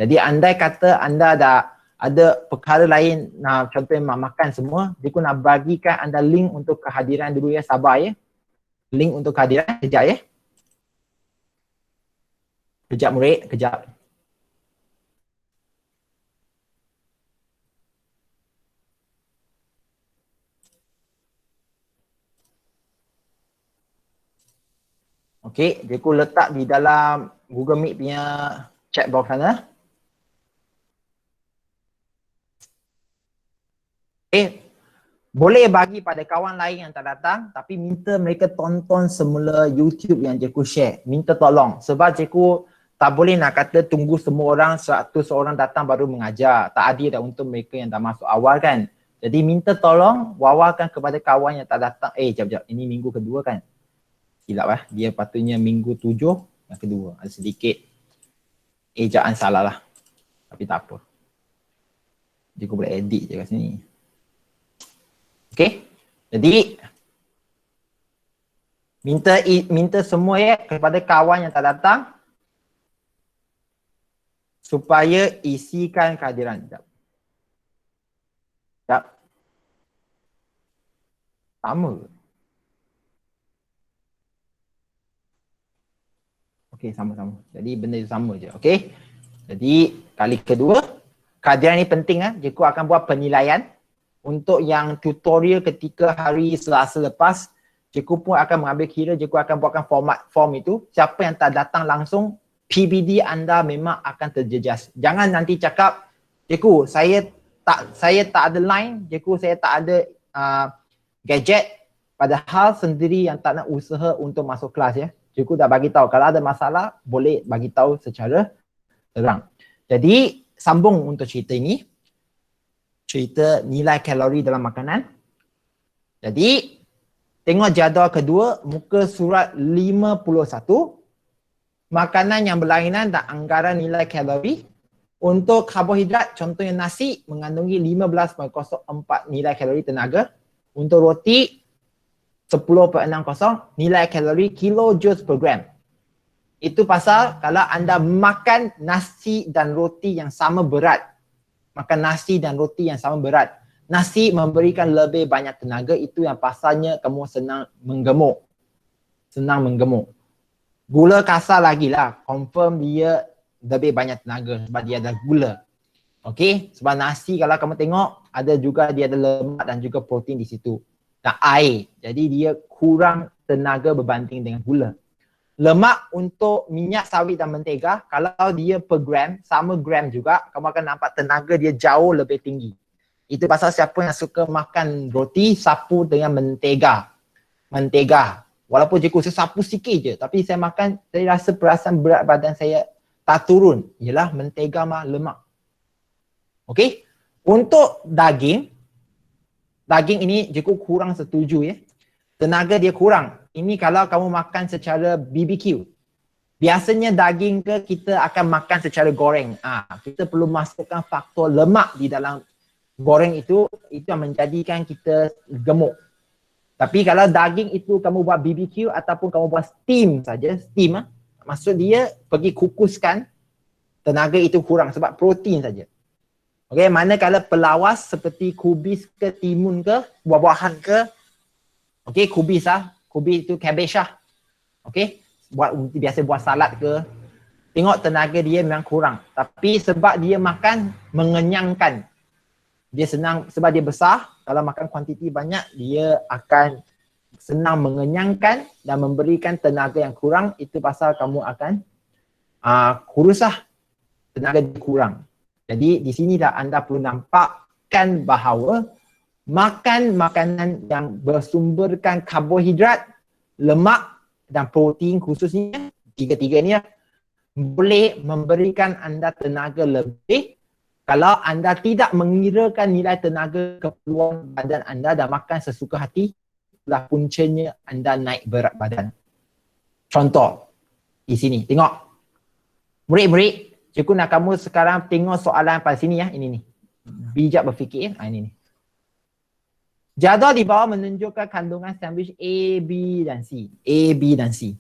Jadi andai kata anda dah ada perkara lain nak contohnya makan semua, cikgu nak bagikan anda link untuk kehadiran dulu ya, sabar ya. Link untuk kehadiran, kejap ya. Kejap murid, kejap. Okey, cikgu letak di dalam Google Meet punya chat box sana. Boleh bagi pada kawan lain yang tak datang tapi minta mereka tonton semula YouTube yang cikgu share. Minta tolong sebab cikgu tak boleh nak kata tunggu semua orang 100 orang datang baru mengajar. Tak adil dah untuk mereka yang dah masuk awal kan. Jadi minta tolong wawarkan kepada kawan yang tak datang. Jap. Ini minggu kedua kan? Silap dia patutnya minggu 7 yang kedua. Ada sedikit ejaan salah lah. Tapi tak apa. Cikgu boleh edit je kat sini. Okey. Jadi minta semua ya kepada kawan yang tak datang supaya isikan kehadiran. Sekejap. Sama ke? Okey, sama-sama. Jadi benda itu sama je. Okey. Jadi kali kedua, kehadiran ni penting cikgu akan buat penilaian. Untuk yang tutorial ketika hari Selasa lepas, cikgu pun akan mengambil kira, cikgu akan buatkan form itu. Siapa yang tak datang langsung, PBD anda memang akan terjejas. Jangan nanti cakap, cikgu saya tak ada line, cikgu saya tak ada gadget. Padahal sendiri yang tak nak usaha untuk masuk kelas ya. Cikgu dah bagi tahu kalau ada masalah boleh bagi tahu secara terang. Jadi sambung untuk cerita ini. Cerita nilai kalori dalam makanan. Jadi tengok jadual kedua muka surat 51. Makanan yang berlainan dan anggaran nilai kalori. Untuk karbohidrat contohnya nasi mengandungi 15.04 nilai kalori tenaga. Untuk roti 10.60 nilai kalori kilojoule per gram. Itu pasal kalau anda makan nasi dan roti yang sama berat. Makan nasi dan roti yang sama berat. Nasi memberikan lebih banyak tenaga, itu yang pasalnya kamu senang menggemuk. Senang menggemuk. Gula kasar lagi lah, confirm dia lebih banyak tenaga sebab dia ada gula. Okey, sebab nasi kalau kamu tengok ada juga dia ada lemak dan juga protein di situ. Dan air, jadi dia kurang tenaga berbanding dengan gula. Lemak untuk minyak sawit dan mentega, kalau dia per gram, sama gram juga, kamu akan nampak tenaga dia jauh lebih tinggi. Itu pasal siapa yang suka makan roti, sapu dengan mentega. Mentega. Walaupun cikgu saya sapu sikit je, tapi saya makan, saya rasa perasaan berat badan saya tak turun. Ialah mentega mah lemak. Okey? Untuk daging ini cikgu kurang setuju ya. Tenaga dia kurang. Ini kalau kamu makan secara BBQ. Biasanya daging kita akan makan secara goreng. Kita perlu masukkan faktor lemak di dalam goreng itu yang menjadikan kita gemuk. Tapi kalau daging itu kamu buat BBQ ataupun kamu buat steam saja, maksud dia pergi kukuskan, tenaga itu kurang sebab protein saja. Okey, manakala pelawas seperti kubis ke timun ke, buah-buahan ke, okey, kubis kubis itu cabbage Okey, biasa buat salad ke, tengok tenaga dia memang kurang. Tapi sebab dia makan mengenyangkan, dia senang, sebab dia besar, kalau makan kuantiti banyak, dia akan senang mengenyangkan dan memberikan tenaga yang kurang. Itu pasal kamu akan kurus lah, tenaga dia kurang. Jadi di sinilah anda perlu nampakkan bahawa makan makanan yang bersumberkan karbohidrat, lemak dan protein khususnya, tiga-tiga ni boleh memberikan anda tenaga lebih kalau anda tidak mengirakan nilai tenaga keperluan badan anda dan makan sesuka hati, itulah puncanya anda naik berat badan. Contoh di sini, tengok. Murid-murid, cikgu nak kamu sekarang tengok soalan pada sini ya, ini ni. Bijak berfikir, ini ni. Jadual di bawah menunjukkan kandungan sandwich A, B dan C. A, B dan C.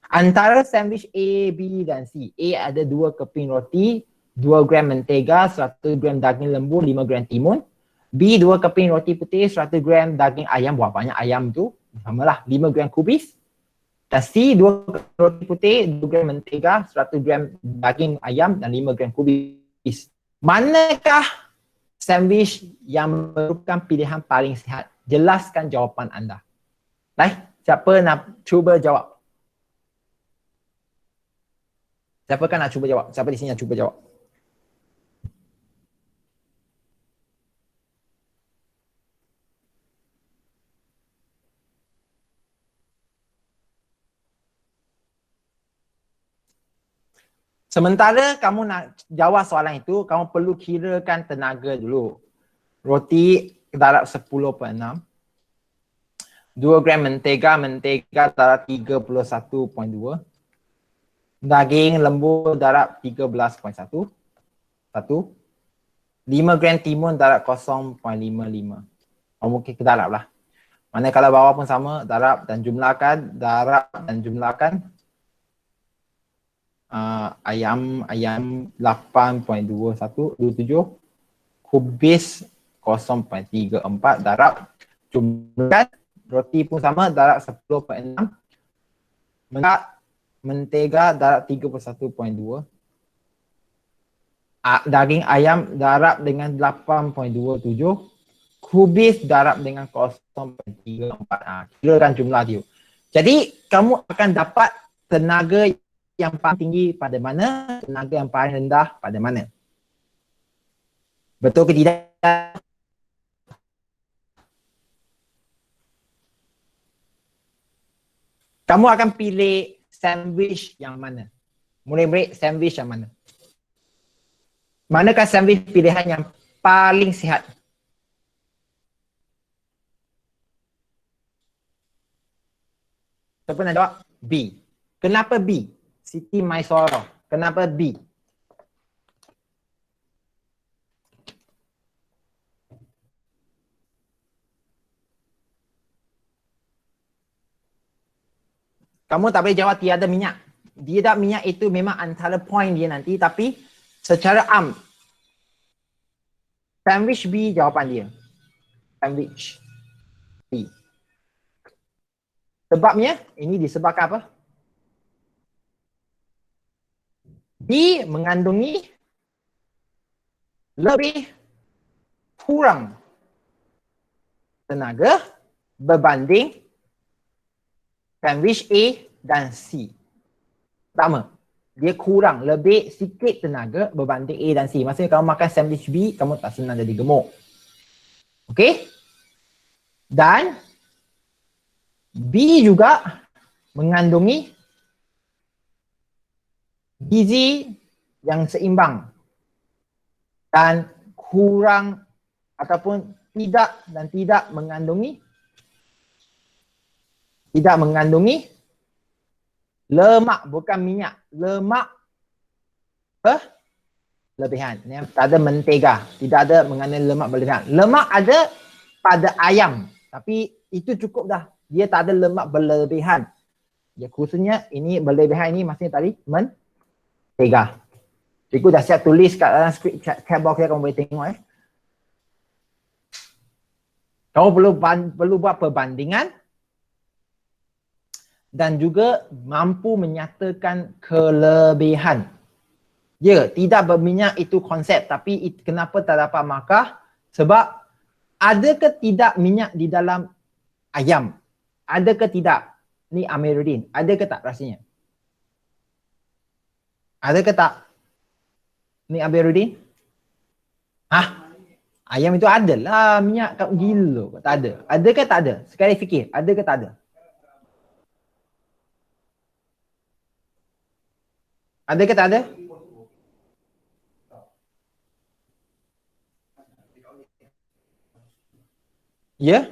Antara sandwich A, B dan C, A ada 2 keping roti, 2 gram mentega, 100 gram daging lembu, 5 gram timun. B 2 keping roti putih, 100 gram daging ayam, buah banyak ayam tu, samalah 5 gram kubis. Dan C 2 keping roti putih, 2 gram mentega, 100 gram daging ayam dan 5 gram kubis. Manakah sandwich yang merupakan pilihan paling sihat? Jelaskan jawapan anda. Baik, siapa nak cuba jawab? Siapa kan nak cuba jawab? Siapa di sini nak cuba jawab? Sementara kamu nak jawab soalan itu, kamu perlu kirakan tenaga dulu. Roti darab 10.6. 2 gram mentega darab 31.2. Daging lembu darab 13.1. 5 gram timun darab 0.55. Mungkin ke darab lah. Mana kalau bawah pun sama, darab dan jumlahkan. Ayam 8.27 kubis 0.34 darab jumlahkan, roti pun sama, darab 10.6, mentega darab 31.2, daging ayam darab dengan 8.27, kubis darab dengan 0.34. Kirakan jumlah dia. Jadi kamu akan dapat tenaga yang paling tinggi pada mana, tenaga yang paling rendah pada mana. Betul ke tidak? Kamu akan pilih sandwich yang mana? Murid-murid, sandwich yang mana? Manakah sandwich pilihan yang paling sihat? Siapa nak jawab? B. Kenapa B? Siti Maisoro. Kenapa B? Kamu tak boleh jawab tiada minyak. Tiada minyak itu memang antara poin dia nanti, tapi secara sandwich B jawapan dia. Sandwich B. Sebabnya, ini disebabkan apa? B mengandungi lebih kurang tenaga berbanding sandwich A dan C. Pertama, dia kurang, lebih sikit tenaga berbanding A dan C. Maksudnya kalau makan sandwich B, kamu tak senang jadi gemuk. Okey? Dan B juga mengandungi gizi yang seimbang dan kurang ataupun tidak mengandungi lemak, bukan minyak, lemak berlebihan. Tak ada mentega, tidak ada mengandungi lemak berlebihan. Lemak ada pada ayam, tapi itu cukup dah. Dia tak ada lemak berlebihan. Ya, khususnya ini berlebihan ini maksudnya tadi mentega. Cikgu dah siap tulis kat dalam skrip chat box ya, kamu boleh tengok Kamu perlu buat perbandingan dan juga mampu menyatakan kelebihan. Ya, tidak berminyak itu konsep, tapi kenapa tak dapat markah? Sebab ada ke tidak minyak di dalam ayam? Ada ke tidak? Ni Amiruddin, ada ke tak rasanya? Ada ke tak? Ni Amiruddin? Hah? Ayam itu ada lah minyak kat gila. Tak ada. Ada ke tak ada? Sekali fikir, ada ke tak ada? Ada ke tak ada? Ya?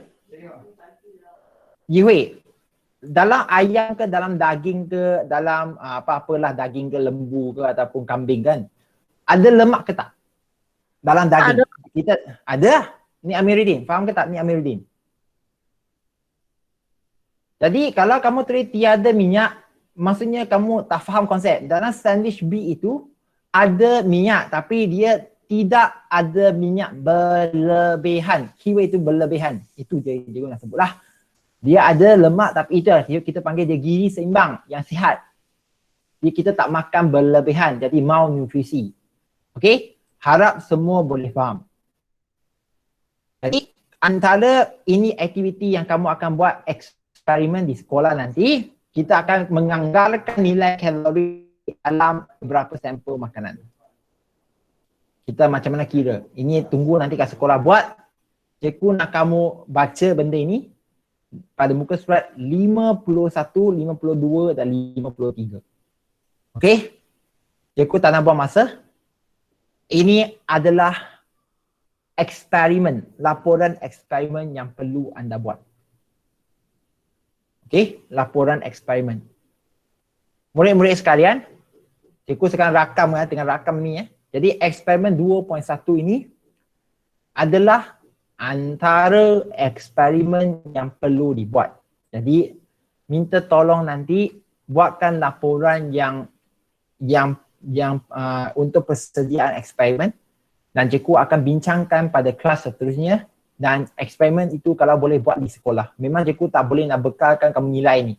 Yihui, dalam ayam ke, dalam daging ke, dalam apa-apalah daging ke, lembu ke ataupun kambing kan, ada lemak ke tak? Dalam daging. Ada. Kita ada. Ni Amiruddin, faham ke tak ni Amiruddin? Jadi kalau kamu tulis tiada minyak, maksudnya kamu tak faham konsep. Dalam sandwich B itu ada minyak tapi dia tidak ada minyak berlebihan. Keyword itu berlebihan. Itu je cikgu nak sebutlah. Dia ada lemak tapi itu kita panggil dia gizi seimbang yang sihat. Jadi kita tak makan berlebihan, jadi malnutrisi. Okey? Harap semua boleh faham. Jadi antara ini aktiviti yang kamu akan buat eksperimen di sekolah nanti, kita akan menganggarkan nilai kalori dalam beberapa sampel makanan. Kita macam mana kira? Ini tunggu nanti kat sekolah buat. Cikgu nak kamu baca benda ini pada muka surat 51, 52 dan 53. Okey? Cikgu tak nak buang masa. Ini adalah eksperimen, laporan eksperimen yang perlu anda buat. Okey, laporan eksperimen. Murid-murid sekalian, cikgu sekarang rakam tengah rakam ni ya. Jadi eksperimen 2.1 ini adalah antara eksperimen yang perlu dibuat. Jadi minta tolong nanti buatkan laporan yang untuk persediaan eksperimen dan cikgu akan bincangkan pada kelas seterusnya, dan eksperimen itu kalau boleh buat di sekolah. Memang cikgu tak boleh nak bekalkan kamu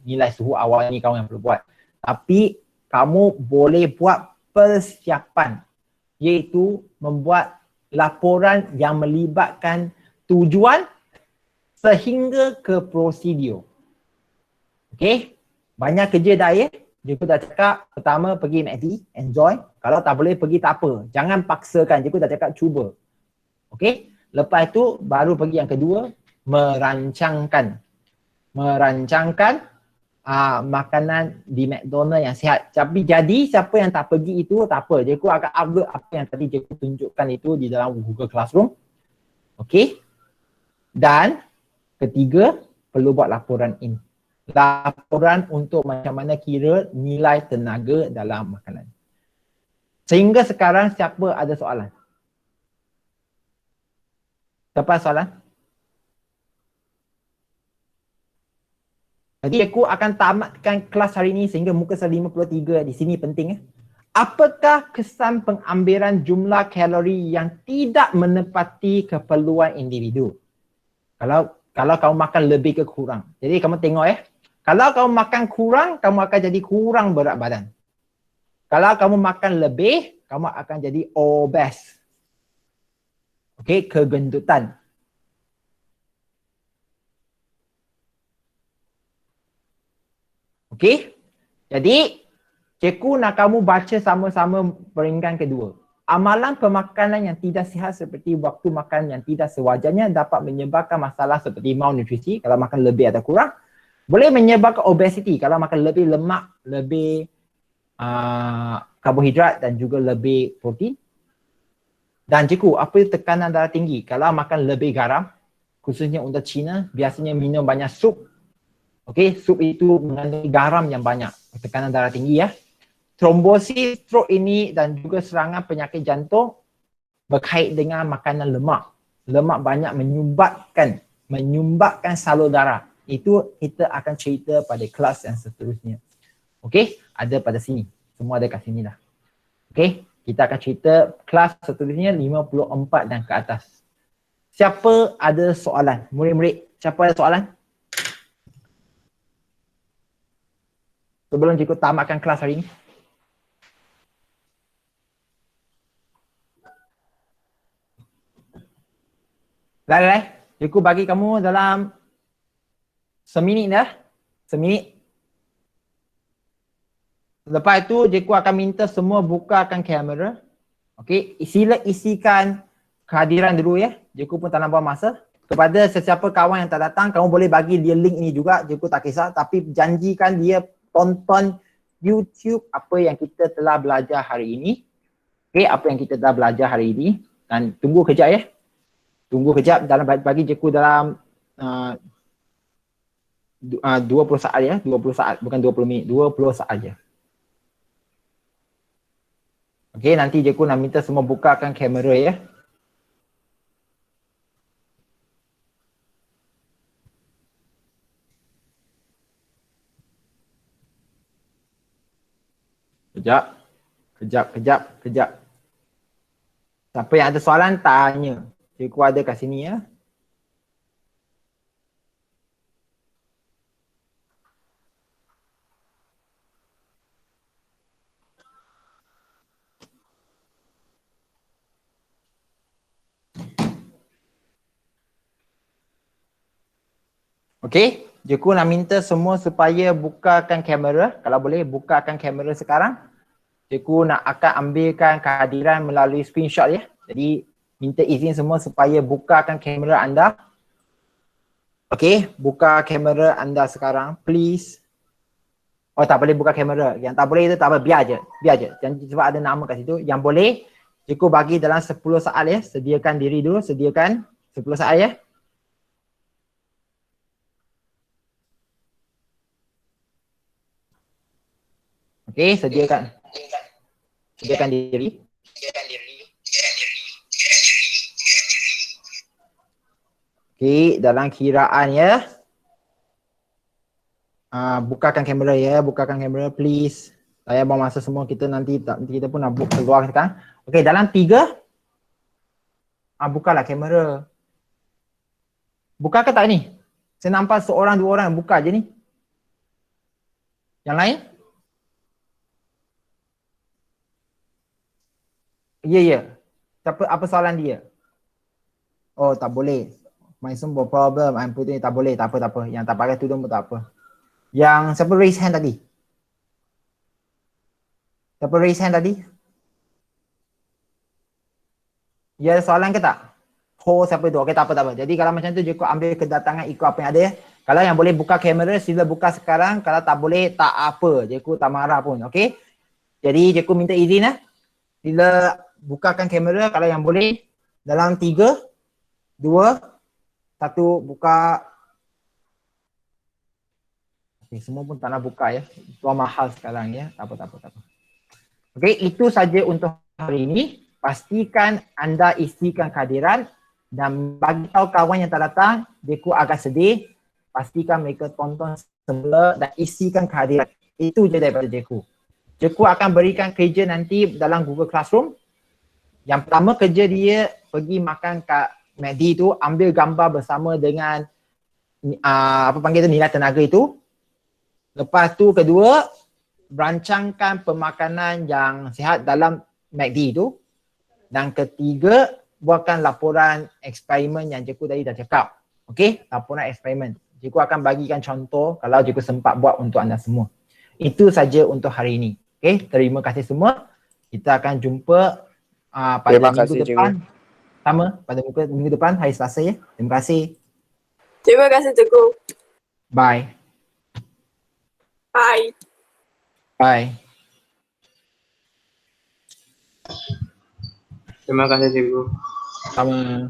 nilai suhu awal ni kamu yang perlu buat. Tapi kamu boleh buat persiapan, iaitu membuat laporan yang melibatkan tujuan sehingga ke prosedur. Okey? Banyak kerja dah ya. Cikgu dah cakap pertama pergi MACD, enjoy. Kalau tak boleh pergi tak apa. Jangan paksakan. Cikgu dah cakap cuba. Okey? Lepas itu baru pergi yang kedua, merancangkan makanan di McDonald yang sihat. Tapi jadi siapa yang tak pergi itu tak apa. Cikgu akan upload apa yang tadi cikgu tunjukkan itu di dalam Google Classroom. Okey? Dan ketiga, perlu buat laporan ini. Laporan untuk macam mana kira nilai tenaga dalam makanan. Sehingga sekarang siapa ada soalan? Siapa ada soalan? Jadi aku akan tamatkan kelas hari ini sehingga muka surat 53 di sini penting ya. Apakah kesan pengambilan jumlah kalori yang tidak menepati keperluan individu? Kalau kamu makan lebih ke kurang. Jadi kamu tengok ya. Kalau kamu makan kurang, kamu akan jadi kurang berat badan. Kalau kamu makan lebih, kamu akan jadi obes. Okey, kegendutan. Okey? Jadi, cikgu nak kamu baca sama-sama peringkat kedua. Amalan pemakanan yang tidak sihat seperti waktu makan yang tidak sewajarnya dapat menyebabkan masalah seperti malnutrisi kalau makan lebih atau kurang. Boleh menyebabkan obesiti kalau makan lebih lemak, lebih karbohidrat dan juga lebih protein. Dan cikgu, apa tekanan darah tinggi? Kalau makan lebih garam, khususnya untuk Cina, biasanya minum banyak sup. Okey, sup itu mengandungi garam yang banyak. Tekanan darah tinggi ya. Trombosis, stroke ini dan juga serangan penyakit jantung berkait dengan makanan lemak. Lemak banyak menyumbatkan salur darah. Itu kita akan cerita pada kelas yang seterusnya. Okey, ada pada sini. Semua ada kat sini dah. Okey, kita akan cerita kelas seterusnya 54 dan ke atas. Siapa ada soalan? Murid-murid, siapa ada soalan? sebelum cikgu tamatkan kelas hari ini? Lai, cikgu bagi kamu dalam seminit dah. Seminit. Lepas itu, cikgu akan minta semua bukakan kamera. Okey, sila isikan kehadiran dulu ya. Cikgu pun tak nak buang masa. Kepada sesiapa kawan yang tak datang, kamu boleh bagi dia link ini juga. Cikgu tak kisah. Tapi janjikan dia tonton YouTube apa yang kita telah belajar hari ini. Okey, apa yang kita telah belajar hari ini. Dan tunggu kejap ya. Tunggu kejap dalam bagi cikgu dalam 20 saat ya. 20 saat, bukan 20 minit. 20 saat je. Okey, nanti cikgu nak minta semua bukakan kamera ya. Kejap. Siapa yang ada soalan tanya. Cikgu ada kat sini ya. Okey, cikgu nak minta semua supaya bukakan kamera. Kalau boleh bukakan kamera sekarang. Cikgu nak akan ambilkan kehadiran melalui screenshot ya. Jadi minta izin semua supaya bukakan kamera anda. Okey, buka kamera anda sekarang please. Oh tak boleh buka kamera. Yang tak boleh itu tak apa, biar je. Jangan sebab ada nama kat situ. Yang boleh cikgu bagi dalam 10 saat ya. Sediakan diri dulu, sediakan 10 saat ya. Okey, sediakan diri. Okey, dalam kiraan ya. Bukakan kamera ya, bukakan kamera please. Saya bawa masa semua kita nanti kita pun nak keluar sekarang. Okey, dalam 3 bukalah kamera. Buka ke tak ni? Saya nampak seorang dua orang buka je ni. Yang lain? Ya. Apa soalan dia? Oh, tak boleh. My simple problem, I'm putting tak boleh, tak apa. Yang tak pakai tudung pun tak apa. Yang siapa raise hand tadi? Siapa raise hand tadi? Ya ada soalan ke tak? Oh, siapa tu? Okey, tak apa. Jadi kalau macam tu cikgu ambil kedatangan ikut apa yang ada ya. Kalau yang boleh buka kamera sila buka sekarang. Kalau tak boleh tak apa. Cikgu tak marah pun. Okey. Jadi cikgu minta izin ya. Sila bukakan kamera kalau yang boleh. Dalam 3, 2, 1 buka. Okay, semua pun tak nak buka ya. Tuan mahal sekarang ya. Tak apa. Okey, itu saja untuk hari ini. Pastikan anda isikan kehadiran dan bagi tahu kawan yang tak datang, cikgu agak sedih. Pastikan mereka tonton semula dan isikan kehadiran. Itu je daripada cikgu. Cikgu akan berikan kerja nanti dalam Google Classroom. Yang pertama kerja dia pergi makan kat McD tu, ambil gambar bersama dengan nilai tenaga itu. Lepas tu kedua, berancangkan pemakanan yang sihat dalam McD itu. Dan ketiga, buatkan laporan eksperimen yang cikgu tadi dah cakap. Okey, laporan eksperimen. Cikgu akan bagikan contoh kalau cikgu sempat buat untuk anda semua. Itu saja untuk hari ini. Okey, terima kasih semua. Kita akan jumpa pada minggu depan. Sama pada minggu depan, hari Selasa ya. Terima kasih. Terima kasih cikgu. Bye. Bye. Bye. Terima kasih cikgu. Sama.